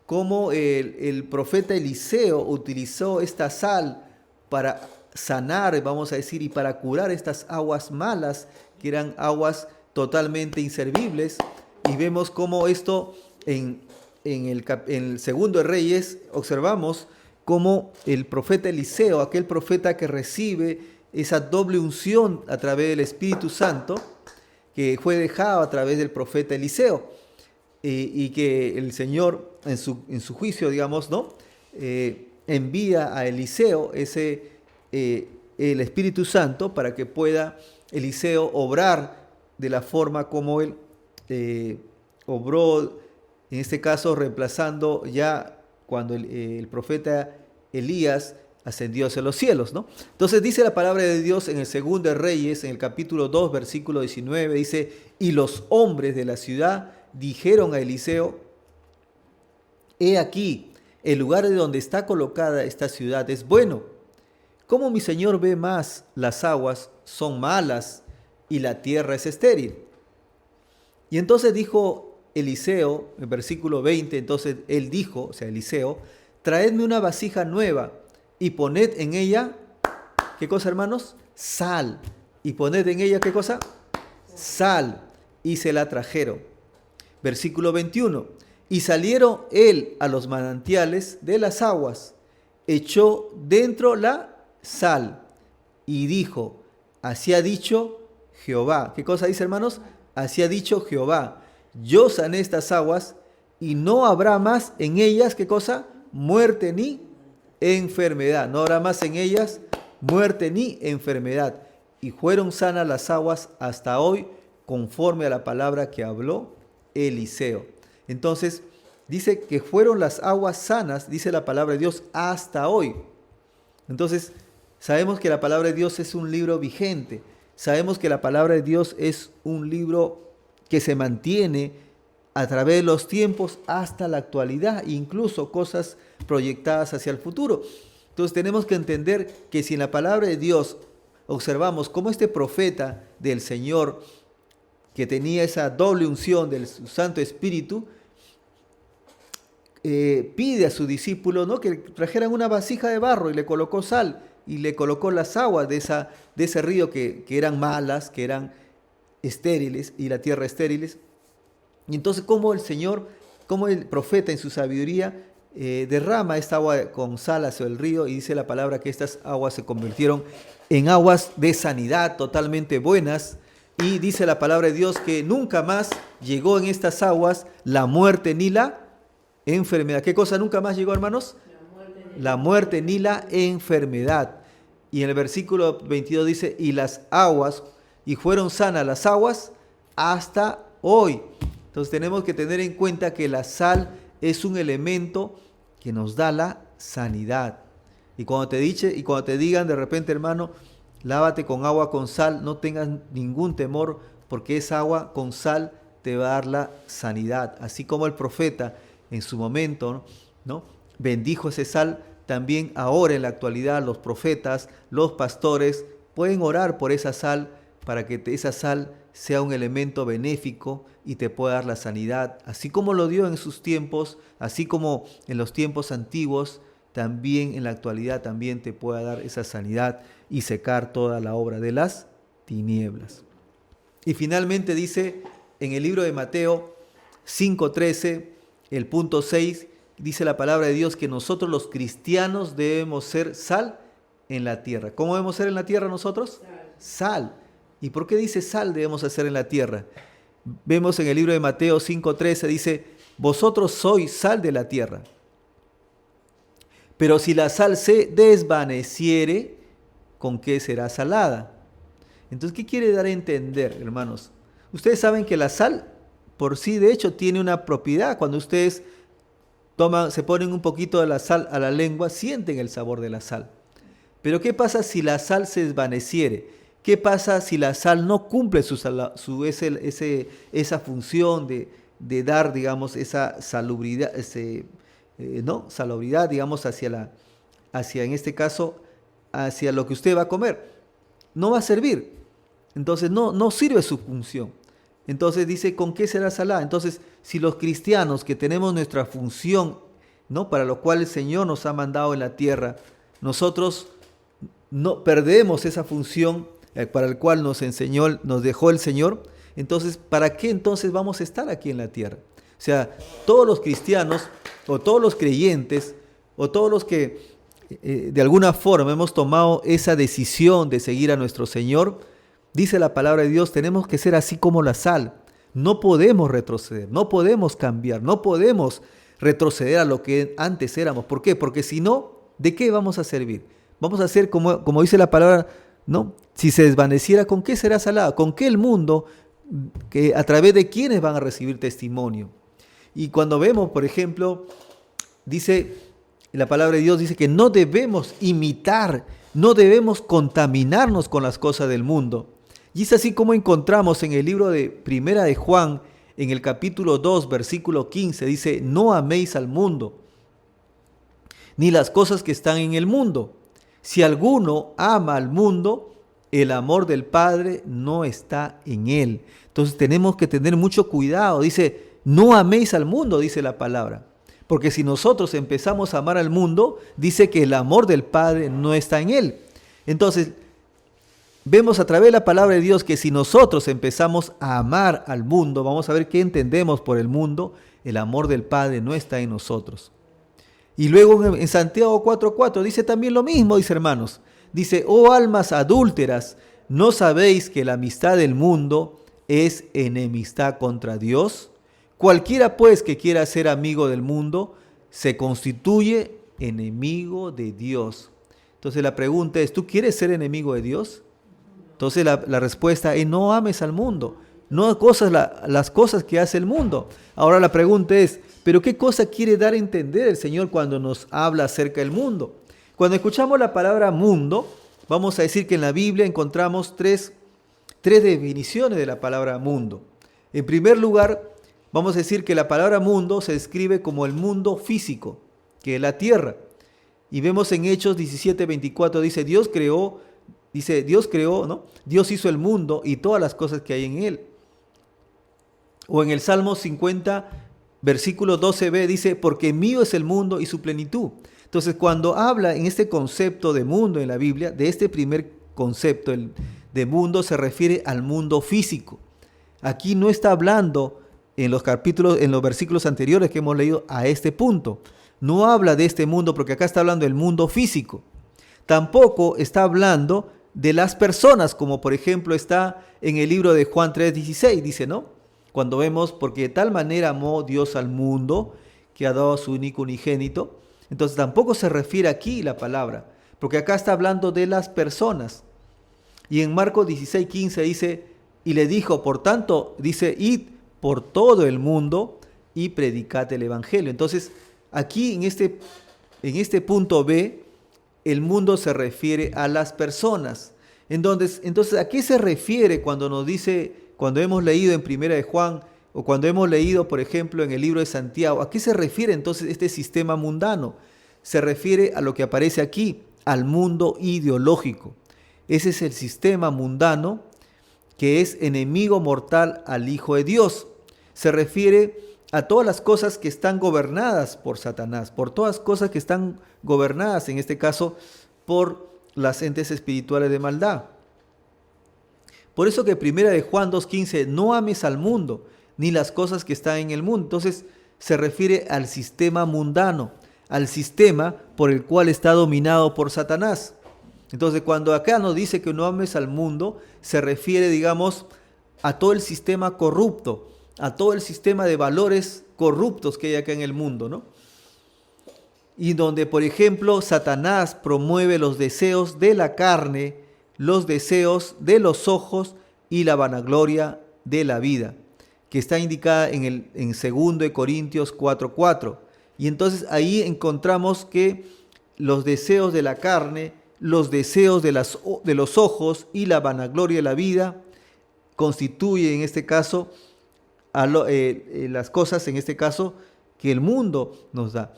cómo el profeta Eliseo utilizó esta sal para sanar, vamos a decir, y para curar estas aguas malas, que eran aguas totalmente inservibles. Y vemos cómo esto en el segundo de Reyes, observamos cómo el profeta Eliseo, aquel profeta que recibe esa doble unción a través del Espíritu Santo, que fue dejado a través del profeta Eliseo, y que el Señor en su juicio, digamos, ¿no? Envía a Eliseo el Espíritu Santo para que pueda Eliseo obrar de la forma como él obró, en este caso reemplazando ya cuando el profeta Elías ascendió hacia los cielos, ¿no? Entonces dice la palabra de Dios en el segundo de Reyes, en el capítulo 2, versículo 19, dice: y los hombres de la ciudad dijeron a Eliseo: he aquí, el lugar de donde está colocada esta ciudad es bueno. Como mi señor ve más, las aguas son malas y la tierra es estéril. Y entonces dijo Eliseo, en versículo 20, entonces él dijo, o sea, Eliseo: traedme una vasija nueva y poned en ella, ¿qué cosa, hermanos? Sal. Y poned en ella, ¿qué cosa? Sal. Y se la trajeron. Versículo 21. Y salieron él a los manantiales de las aguas, echó dentro la sal y dijo: así ha dicho Jehová. ¿Qué cosa dice, hermanos? Así ha dicho Jehová: yo sané estas aguas y no habrá más en ellas, ¿qué cosa? Muerte ni enfermedad. No habrá más en ellas muerte ni enfermedad. Y fueron sanas las aguas hasta hoy, conforme a la palabra que habló Eliseo. Entonces, dice que fueron las aguas sanas, dice la palabra de Dios, hasta hoy. Entonces, sabemos que la palabra de Dios es un libro vigente. Sabemos que la palabra de Dios es un libro que se mantiene a través de los tiempos hasta la actualidad, incluso cosas proyectadas hacia el futuro. Entonces tenemos que entender que si en la palabra de Dios observamos cómo este profeta del Señor, que tenía esa doble unción del Santo Espíritu, pide a su discípulo, ¿no?, que trajeran una vasija de barro y le colocó sal y le colocó las aguas de ese río que eran malas, que eran estériles, y la tierra estériles. Y entonces cómo el profeta en su sabiduría derrama esta agua con sal hacia el río, y dice la palabra que estas aguas se convirtieron en aguas de sanidad totalmente buenas. Y dice la palabra de Dios que nunca más llegó en estas aguas la muerte ni la enfermedad. ¿Qué cosa nunca más llegó, hermanos? La muerte ni la enfermedad. Y en el versículo 22 dice: y las aguas, y fueron sanas las aguas hasta hoy. Entonces tenemos que tener en cuenta que la sal es un elemento que nos da la sanidad. Y cuando te digan de repente, hermano, lávate con agua con sal, no tengas ningún temor, porque esa agua con sal te va a dar la sanidad. Así como el profeta en su momento, ¿no?, bendijo esa sal, también ahora en la actualidad los profetas, los pastores pueden orar por esa sal para que esa sal sea un elemento benéfico y te pueda dar la sanidad, así como lo dio en sus tiempos, así como en los tiempos antiguos, también en la actualidad también te pueda dar esa sanidad y secar toda la obra de las tinieblas. Y finalmente dice en el libro de Mateo 5:13, el punto 6, dice la palabra de Dios que nosotros los cristianos debemos ser sal en la tierra. ¿Cómo debemos ser en la tierra nosotros? Sal. ¿Y por qué dice sal debemos hacer en la tierra? Vemos en el libro de Mateo 5:13, dice: vosotros sois sal de la tierra. Pero si la sal se desvaneciere, ¿con qué será salada? Entonces, ¿qué quiere dar a entender, hermanos? Ustedes saben que la sal por sí, de hecho, tiene una propiedad. Cuando ustedes se ponen un poquito de la sal a la lengua, sienten el sabor de la sal. Pero ¿qué pasa si la sal se desvaneciere? ¿Qué pasa si la sal no cumple esa función de dar, digamos, esa salubridad, salubridad, digamos, hacia, en este caso, hacia lo que usted va a comer? No va a servir. Entonces no sirve su función. Entonces dice: ¿con qué será salada? Entonces, si los cristianos que tenemos nuestra función ¿no? Para lo cual el Señor nos ha mandado en la tierra. Nosotros no perdemos esa función para el cual nos enseñó, nos dejó el Señor. Entonces, ¿para qué entonces vamos a estar aquí en la tierra? O sea, todos los cristianos o todos los creyentes o todos los que de alguna forma hemos tomado esa decisión de seguir a nuestro Señor, dice la palabra de Dios, tenemos que ser así como la sal. No podemos retroceder, no podemos cambiar, no podemos retroceder a lo que antes éramos. ¿Por qué? Porque si no, ¿de qué vamos a servir? Vamos a ser como dice la palabra, ¿no? Si se desvaneciera, ¿con qué será salada? ¿Con qué el mundo, a través de quiénes van a recibir testimonio? Y cuando vemos, por ejemplo, dice, la palabra de Dios dice que no debemos imitar, no debemos contaminarnos con las cosas del mundo. Y es así como encontramos en el libro de Primera de Juan, en el capítulo 2, versículo 15, dice, no améis al mundo, ni las cosas que están en el mundo. Si alguno ama al mundo, el amor del Padre no está en él. Entonces tenemos que tener mucho cuidado. Dice, no améis al mundo, dice la palabra. Porque si nosotros empezamos a amar al mundo, dice que el amor del Padre no está en él. Entonces, vemos a través de la palabra de Dios que si nosotros empezamos a amar al mundo, vamos a ver qué entendemos por el mundo, el amor del Padre no está en nosotros. Y luego en Santiago 4:4 dice también lo mismo, dice hermanos. Dice, oh almas adúlteras, ¿no sabéis que la amistad del mundo es enemistad contra Dios? Cualquiera pues que quiera ser amigo del mundo, se constituye enemigo de Dios. Entonces la pregunta es, ¿tú quieres ser enemigo de Dios? Entonces la respuesta es, no ames al mundo, no las cosas que hace el mundo. Ahora la pregunta es, ¿pero qué cosa quiere dar a entender el Señor cuando nos habla acerca del mundo? Cuando escuchamos la palabra mundo, vamos a decir que en la Biblia encontramos tres definiciones de la palabra mundo. En primer lugar, vamos a decir que la palabra mundo se describe como el mundo físico, que es la tierra. Y vemos en Hechos 17:24, dice, Dios creó, ¿no? Dios hizo el mundo y todas las cosas que hay en él. O en el Salmo 50, versículo 12b, dice, porque mío es el mundo y su plenitud. Entonces, cuando habla en este concepto de mundo en la Biblia, de este primer concepto de mundo, se refiere al mundo físico. Aquí no está hablando en los versículos anteriores que hemos leído a este punto. No habla de este mundo porque acá está hablando del mundo físico. Tampoco está hablando de las personas, como por ejemplo está en el libro de Juan 3:16, dice, ¿no? Cuando vemos, porque de tal manera amó Dios al mundo, que ha dado a su único unigénito. Entonces tampoco se refiere aquí la palabra, porque acá está hablando de las personas. Y en Marcos 16:15 dice, y le dijo, por tanto, dice, id por todo el mundo y predicad el evangelio. Entonces, aquí en este punto B, el mundo se refiere a las personas. Entonces, ¿a qué se refiere cuando nos dice, cuando hemos leído en Primera de Juan, o cuando hemos leído, por ejemplo, en el libro de Santiago? ¿A qué se refiere entonces este sistema mundano? Se refiere a lo que aparece aquí, al mundo ideológico. Ese es el sistema mundano que es enemigo mortal al Hijo de Dios. Se refiere a todas las cosas que están gobernadas por Satanás, por todas las cosas que están gobernadas, en este caso, por las entes espirituales de maldad. Por eso que Primera de Juan 2:15, no ames al mundo, ni las cosas que están en el mundo. Entonces se refiere al sistema mundano, al sistema por el cual está dominado por Satanás. Entonces cuando acá nos dice que no ames al mundo, se refiere, digamos, a todo el sistema corrupto, a todo el sistema de valores corruptos que hay acá en el mundo, ¿no? Y donde, por ejemplo, Satanás promueve los deseos de la carne, los deseos de los ojos y la vanagloria de la vida, que está indicada en 2 Corintios 4:4. Y entonces ahí encontramos que los deseos de la carne, los deseos de los ojos y la vanagloria de la vida constituyen en este caso las cosas, en este caso, que el mundo nos da.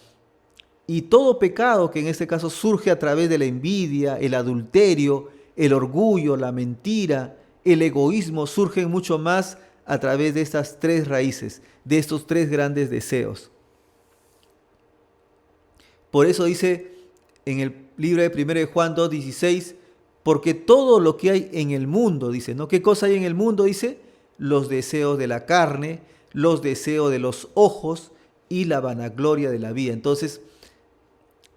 Y todo pecado que en este caso surge a través de la envidia, el adulterio, el orgullo, la mentira, el egoísmo, surgen mucho más a través de estas tres raíces, de estos tres grandes deseos. Por eso dice en el libro de 1 de Juan 2:16, porque todo lo que hay en el mundo, dice, ¿no? ¿Qué cosa hay en el mundo? Dice, los deseos de la carne, los deseos de los ojos y la vanagloria de la vida. Entonces,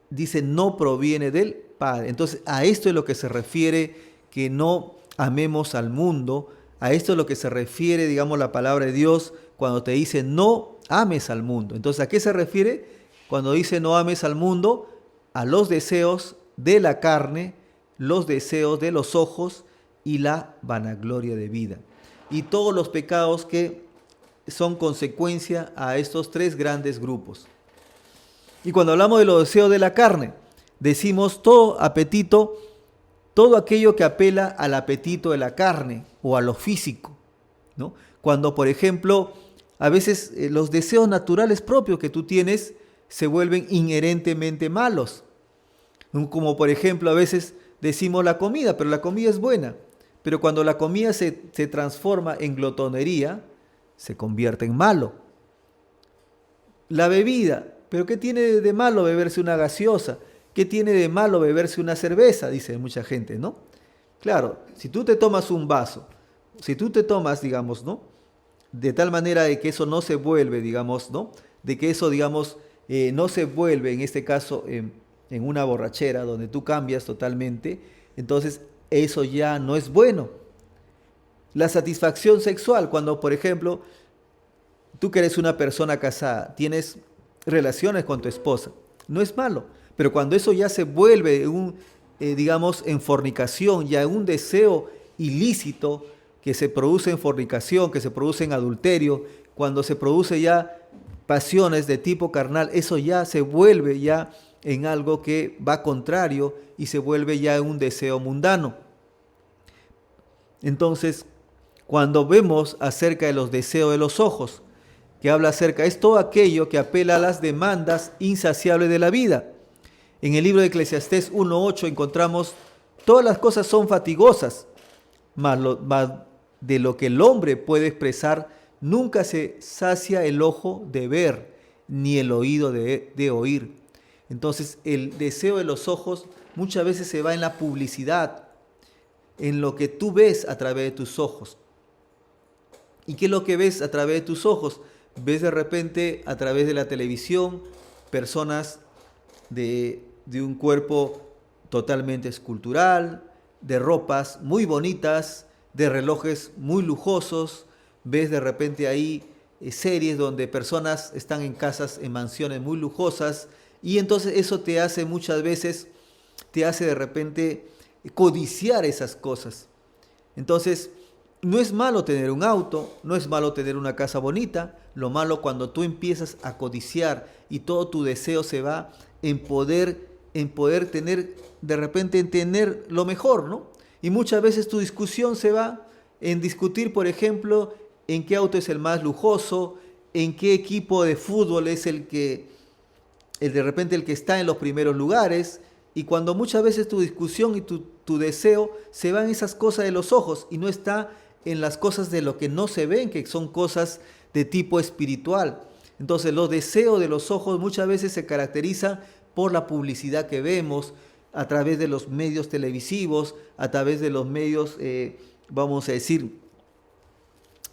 dice, no proviene del Padre. Entonces, a esto es lo que se refiere que no amemos al mundo. A esto es lo que se refiere, digamos, la palabra de Dios cuando te dice no ames al mundo. Entonces, ¿a qué se refiere cuando dice no ames al mundo? A los deseos de la carne, los deseos de los ojos y la vanagloria de vida. Y todos los pecados que son consecuencia a estos tres grandes grupos. Y cuando hablamos de los deseos de la carne, decimos todo apetito, todo aquello que apela al apetito de la carne o a lo físico, ¿no? Cuando, por ejemplo, a veces los deseos naturales propios que tú tienes se vuelven inherentemente malos. Como por ejemplo, a veces decimos la comida, pero la comida es buena. Pero cuando la comida se transforma en glotonería, se convierte en malo. La bebida, pero ¿qué tiene de malo beberse una gaseosa? ¿Qué tiene de malo beberse una cerveza? Dice mucha gente, ¿no? Claro, si tú te tomas un vaso, si tú te tomas, digamos, ¿no? De tal manera de que eso no se vuelve, digamos, ¿no? De que eso, digamos, no se vuelve, en este caso, en una borrachera, donde tú cambias totalmente, entonces eso ya no es bueno. La satisfacción sexual, cuando, por ejemplo, tú que eres una persona casada, tienes relaciones con tu esposa, no es malo, pero cuando eso ya se vuelve digamos, en fornicación, ya un deseo ilícito que se produce en fornicación, que se produce en adulterio, cuando se produce ya pasiones de tipo carnal, eso ya se vuelve ya en algo que va contrario y se vuelve ya en un deseo mundano. Entonces, cuando vemos acerca de los deseos de los ojos, que habla acerca, es todo aquello que apela a las demandas insaciables de la vida. En el libro de Eclesiastés 1:8 encontramos, todas las cosas son fatigosas, mas de lo que el hombre puede expresar, nunca se sacia el ojo de ver, ni el oído de oír. Entonces, el deseo de los ojos muchas veces se va en la publicidad, en lo que tú ves a través de tus ojos. ¿Y qué es lo que ves a través de tus ojos? Ves de repente a través de la televisión personas de un cuerpo totalmente escultural, de ropas muy bonitas, de relojes muy lujosos. Ves de repente ahí series donde personas están en casas, en mansiones muy lujosas, y entonces eso te hace muchas veces, te hace de repente codiciar esas cosas. Entonces, no es malo tener un auto, no es malo tener una casa bonita, lo malo cuando tú empiezas a codiciar y todo tu deseo se va en poder tener, de repente en tener lo mejor, ¿no? Y muchas veces tu discusión se va en discutir, por ejemplo, en qué auto es el más lujoso, en qué equipo de fútbol es el que está en los primeros lugares. Y cuando muchas veces tu discusión y tu deseo se va en esas cosas de los ojos y no está en las cosas de lo que no se ven, que son cosas de tipo espiritual. Entonces los deseos de los ojos muchas veces se caracterizan por la publicidad que vemos a través de los medios televisivos, a través de los medios, vamos a decir,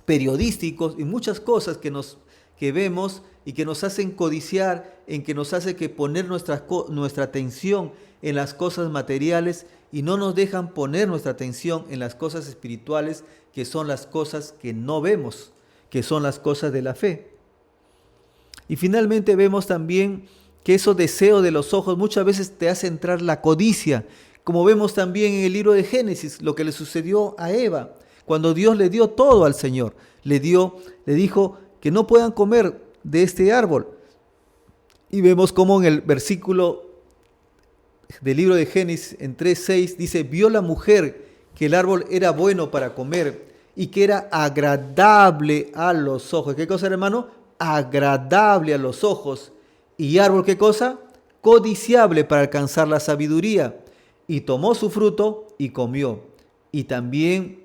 periodísticos y muchas cosas que vemos y que nos hacen codiciar, en que nos hace que poner nuestra atención en las cosas materiales y no nos dejan poner nuestra atención en las cosas espirituales, que son las cosas que no vemos, que son las cosas de la fe. Y finalmente vemos también que esos deseos de los ojos muchas veces te hace entrar la codicia, como vemos también en el libro de Génesis, lo que le sucedió a Eva, cuando Dios le dio todo al Señor, le dijo que no puedan comer de este árbol. Y vemos cómo en el versículo del libro de Génesis, en 3:6, dice, vio la mujer que el árbol era bueno para comer y que era agradable a los ojos. ¿Qué cosa, hermano? Agradable a los ojos. ¿Y árbol qué cosa? Codiciable para alcanzar la sabiduría. Y tomó su fruto y comió. Y también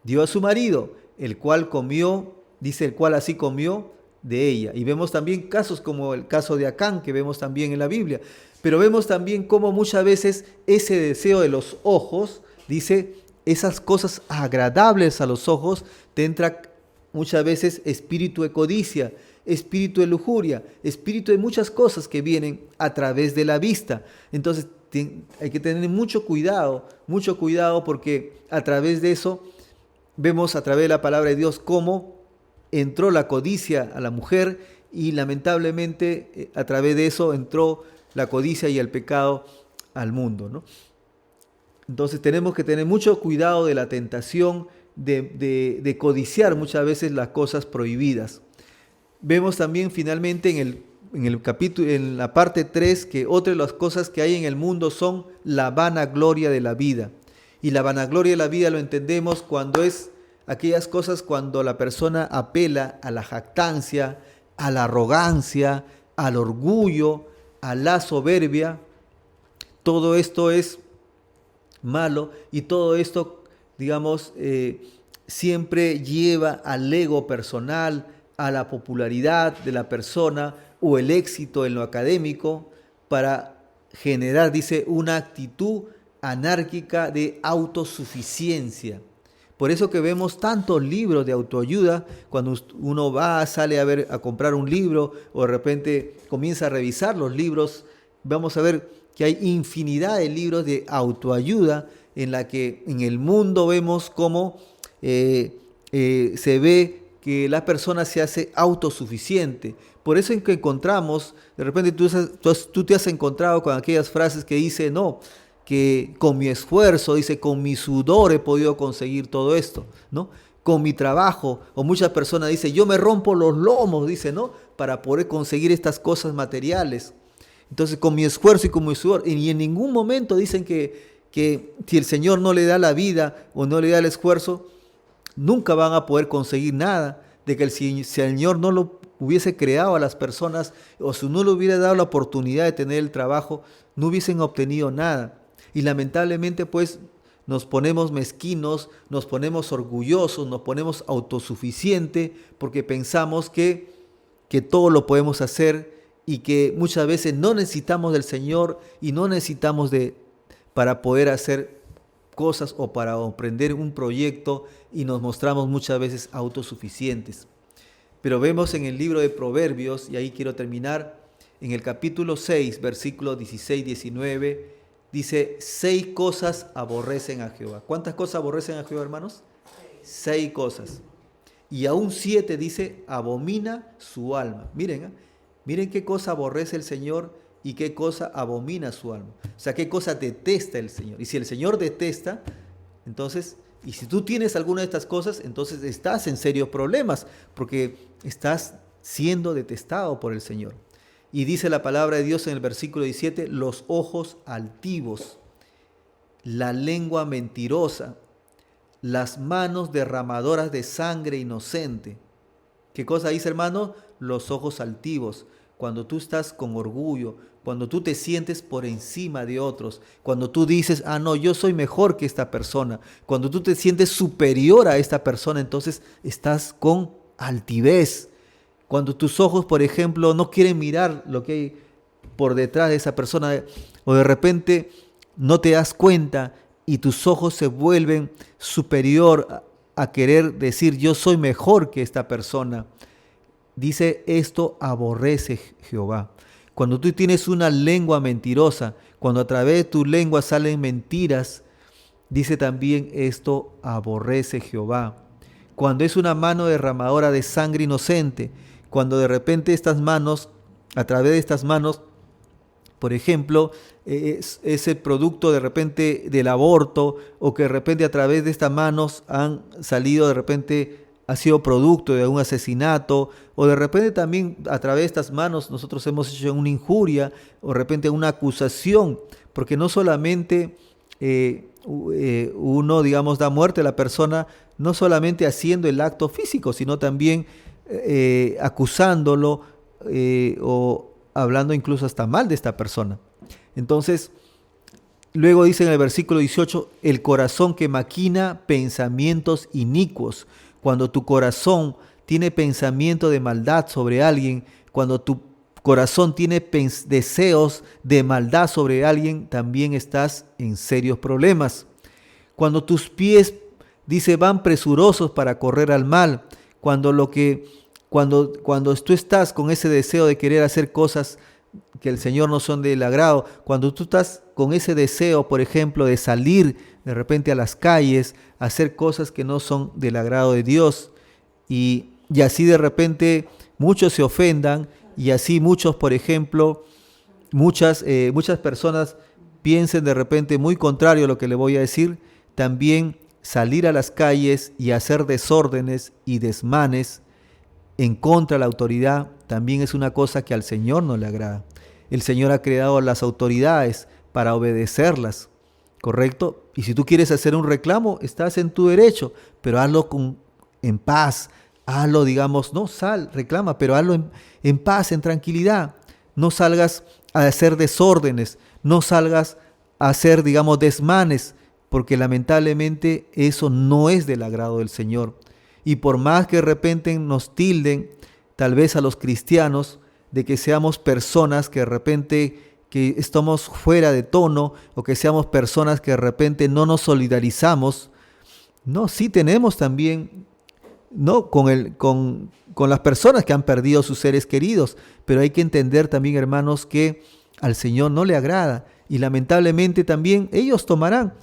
dio a su marido, el cual comió, dice el cual así comió de ella. Y vemos también casos como el caso de Acán, que vemos también en la Biblia. Pero vemos también cómo muchas veces ese deseo de los ojos, dice, esas cosas agradables a los ojos, te entra muchas veces espíritu de codicia, espíritu de lujuria, espíritu de muchas cosas que vienen a través de la vista. Entonces hay que tener mucho cuidado porque a través de eso vemos a través de la palabra de Dios cómo entró la codicia a la mujer y lamentablemente a través de eso entró la codicia y el pecado al mundo, ¿no? Entonces tenemos que tener mucho cuidado de la tentación de codiciar muchas veces las cosas prohibidas. Vemos también finalmente en el capítulo, en la parte 3, que otra de las cosas que hay en el mundo son la vanagloria de la vida. Y la vanagloria de la vida lo entendemos cuando es aquellas cosas cuando la persona apela a la jactancia, a la arrogancia, al orgullo, a la soberbia. Todo esto es malo y todo esto, digamos, siempre lleva al ego personal, a la popularidad de la persona o el éxito en lo académico para generar, dice, una actitud anárquica de autosuficiencia. Por eso que vemos tantos libros de autoayuda, cuando uno sale a comprar un libro o de repente comienza a revisar los libros, vamos a ver que hay infinidad de libros de autoayuda en la que en el mundo vemos cómo se ve que la persona se hace autosuficiente. Por eso es que encontramos, de repente tú te has encontrado con aquellas frases que dice, no, que con mi esfuerzo, dice, con mi sudor he podido conseguir todo esto, ¿no? Con mi trabajo, o muchas personas dicen, yo me rompo los lomos, dice, ¿no? Para poder conseguir estas cosas materiales. Entonces, con mi esfuerzo y con mi sudor, y en ningún momento dicen que si el Señor no le da la vida o no le da el esfuerzo, nunca van a poder conseguir nada, de que si el Señor no lo hubiese creado a las personas, o si no le hubiera dado la oportunidad de tener el trabajo, no hubiesen obtenido nada. Y lamentablemente pues nos ponemos mezquinos, nos ponemos orgullosos, nos ponemos autosuficientes porque pensamos que todo lo podemos hacer y que muchas veces no necesitamos del Señor y no necesitamos para poder hacer cosas o para emprender un proyecto y nos mostramos muchas veces autosuficientes. Pero vemos en el libro de Proverbios, y ahí quiero terminar, en el capítulo 6, versículos 16-19, dice, 6 cosas aborrecen a Jehová. ¿Cuántas cosas aborrecen a Jehová, hermanos? 6 cosas. Y aún 7 dice, abomina su alma. Miren qué cosa aborrece el Señor y qué cosa abomina su alma. O sea, qué cosa detesta el Señor. Y si el Señor detesta, entonces, y si tú tienes alguna de estas cosas, entonces estás en serios problemas, porque estás siendo detestado por el Señor. Y dice la palabra de Dios en el versículo 17, los ojos altivos, la lengua mentirosa, las manos derramadoras de sangre inocente. ¿Qué cosa dice, hermano? Los ojos altivos. Cuando tú estás con orgullo, cuando tú te sientes por encima de otros, cuando tú dices, no, yo soy mejor que esta persona, cuando tú te sientes superior a esta persona, entonces estás con altivez. Cuando tus ojos, por ejemplo, no quieren mirar lo que hay por detrás de esa persona, o de repente no te das cuenta y tus ojos se vuelven superior a querer decir, yo soy mejor que esta persona. Dice, esto aborrece Jehová. Cuando tú tienes una lengua mentirosa, cuando a través de tu lengua salen mentiras, dice también, esto aborrece Jehová. Cuando es una mano derramadora de sangre inocente, cuando de repente estas manos, a través de estas manos, por ejemplo, es el producto de repente del aborto, o que de repente a través de estas manos han salido de repente, ha sido producto de un asesinato, o de repente también a través de estas manos nosotros hemos hecho una injuria, o de repente una acusación, porque no solamente uno, digamos, da muerte a la persona, no solamente haciendo el acto físico, sino también acusándolo o hablando incluso hasta mal de esta persona. Entonces, luego dice en el versículo 18, el corazón que maquina pensamientos inicuos. Cuando tu corazón tiene pensamiento de maldad sobre alguien, cuando tu corazón tiene deseos de maldad sobre alguien, también estás en serios problemas. Cuando tus pies, dice, van presurosos para correr al mal, cuando tú estás con ese deseo de querer hacer cosas que el Señor no son del agrado, cuando tú estás con ese deseo, por ejemplo, de salir de repente a las calles, a hacer cosas que no son del agrado de Dios, y así de repente muchos se ofendan, y así muchos, por ejemplo, muchas personas piensen de repente muy contrario a lo que le voy a decir, también salir a las calles y hacer desórdenes y desmanes en contra de la autoridad también es una cosa que al Señor no le agrada. El Señor ha creado las autoridades para obedecerlas, ¿correcto? Y si tú quieres hacer un reclamo, estás en tu derecho, pero hazlo en paz, hazlo, digamos, no reclama, pero hazlo en paz, en tranquilidad. No salgas a hacer desórdenes, no salgas a hacer, digamos, desmanes, porque lamentablemente eso no es del agrado del Señor. Y por más que de repente nos tilden, tal vez a los cristianos, de que seamos personas que de repente que estamos fuera de tono, o que seamos personas que de repente no nos solidarizamos, no, sí tenemos también, no, con las personas que han perdido sus seres queridos, pero hay que entender también, hermanos, que al Señor no le agrada, y lamentablemente también ellos tomarán,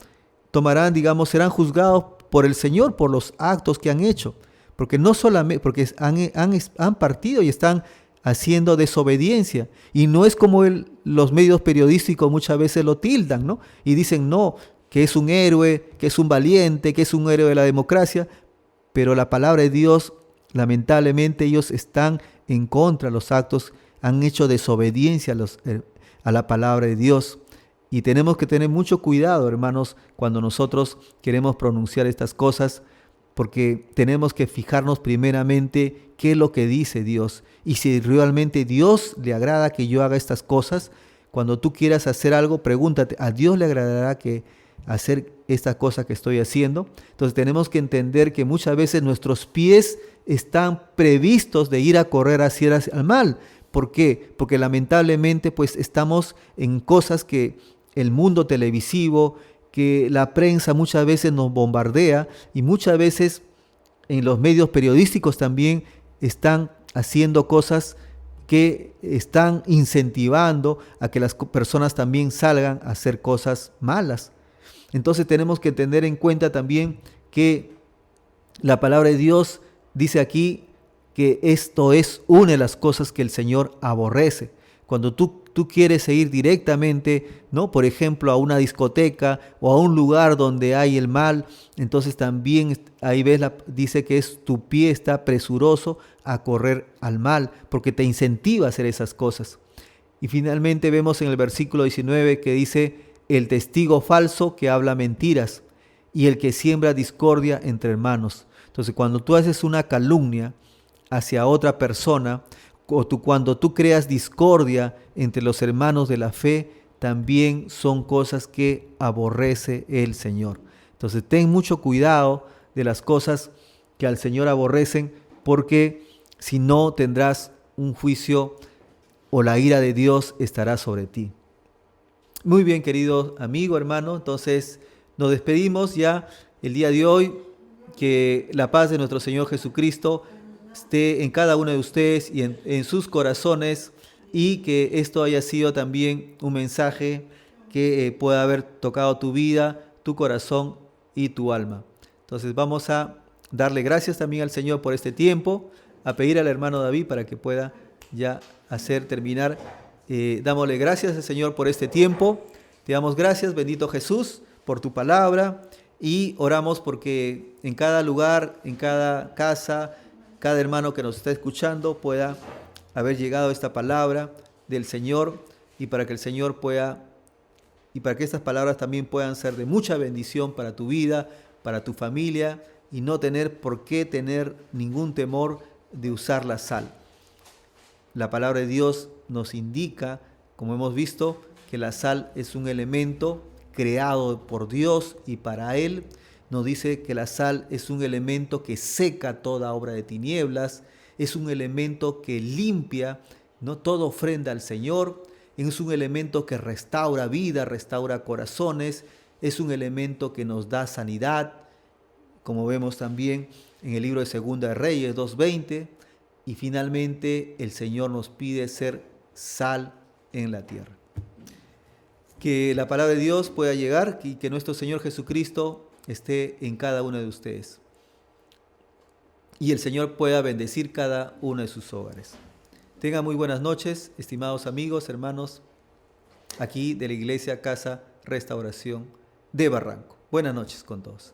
digamos, serán juzgados por el Señor por los actos que han hecho, porque no solamente, porque han partido y están haciendo desobediencia, y no es como los medios periodísticos muchas veces lo tildan, ¿no? Y dicen, no, que es un héroe, que es un valiente, que es un héroe de la democracia, pero la palabra de Dios, lamentablemente ellos están en contra de los actos, han hecho desobediencia a la palabra de Dios. Y tenemos que tener mucho cuidado, hermanos, cuando nosotros queremos pronunciar estas cosas, porque tenemos que fijarnos primeramente qué es lo que dice Dios. Y si realmente Dios le agrada que yo haga estas cosas, cuando tú quieras hacer algo, pregúntate, ¿a Dios le agradará que hacer esta cosa que estoy haciendo? Entonces tenemos que entender que muchas veces nuestros pies están previstos de ir a correr hacia el mal. ¿Por qué? Porque lamentablemente pues estamos en cosas que el mundo televisivo, que la prensa muchas veces nos bombardea, y muchas veces en los medios periodísticos también están haciendo cosas que están incentivando a que las personas también salgan a hacer cosas malas. Entonces tenemos que tener en cuenta también que la palabra de Dios dice aquí que esto es una de las cosas que el Señor aborrece. Cuando tú quieres ir directamente, ¿no? Por ejemplo, a una discoteca o a un lugar donde hay el mal, entonces también ahí dice que tu pie está presuroso a correr al mal, porque te incentiva a hacer esas cosas. Y finalmente vemos en el versículo 19 que dice, el testigo falso que habla mentiras y el que siembra discordia entre hermanos. Entonces, cuando tú haces una calumnia hacia otra persona, cuando tú creas discordia entre los hermanos de la fe, también son cosas que aborrece el Señor. Entonces ten mucho cuidado de las cosas que al Señor aborrecen, porque si no tendrás un juicio o la ira de Dios estará sobre ti. Muy bien, querido amigo, hermano, entonces nos despedimos ya el día de hoy. Que la paz de nuestro Señor Jesucristo esté en cada uno de ustedes y en sus corazones, y que esto haya sido también un mensaje que pueda haber tocado tu vida, tu corazón y tu alma. Entonces vamos a darle gracias también al Señor por este tiempo, a pedir al hermano David para que pueda ya terminar. Dámosle gracias al Señor por este tiempo. Te damos gracias, bendito Jesús, por tu palabra, y oramos porque en cada lugar, en cada casa, cada hermano que nos está escuchando pueda haber llegado esta palabra del Señor, y para que el Señor y para que estas palabras también puedan ser de mucha bendición para tu vida, para tu familia, y no tener por qué tener ningún temor de usar la sal. La palabra de Dios nos indica, como hemos visto, que la sal es un elemento creado por Dios y para Él, nos dice que la sal es un elemento que seca toda obra de tinieblas, es un elemento que limpia, ¿no?, toda ofrenda al Señor, es un elemento que restaura vida, restaura corazones, es un elemento que nos da sanidad, como vemos también en el libro de Segunda de Reyes 2:20, y finalmente el Señor nos pide ser sal en la tierra. Que la palabra de Dios pueda llegar y que nuestro Señor Jesucristo esté en cada uno de ustedes. Y el Señor pueda bendecir cada uno de sus hogares. Tengan muy buenas noches, estimados amigos, hermanos, aquí de la Iglesia Casa Restauración de Barranco. Buenas noches con todos.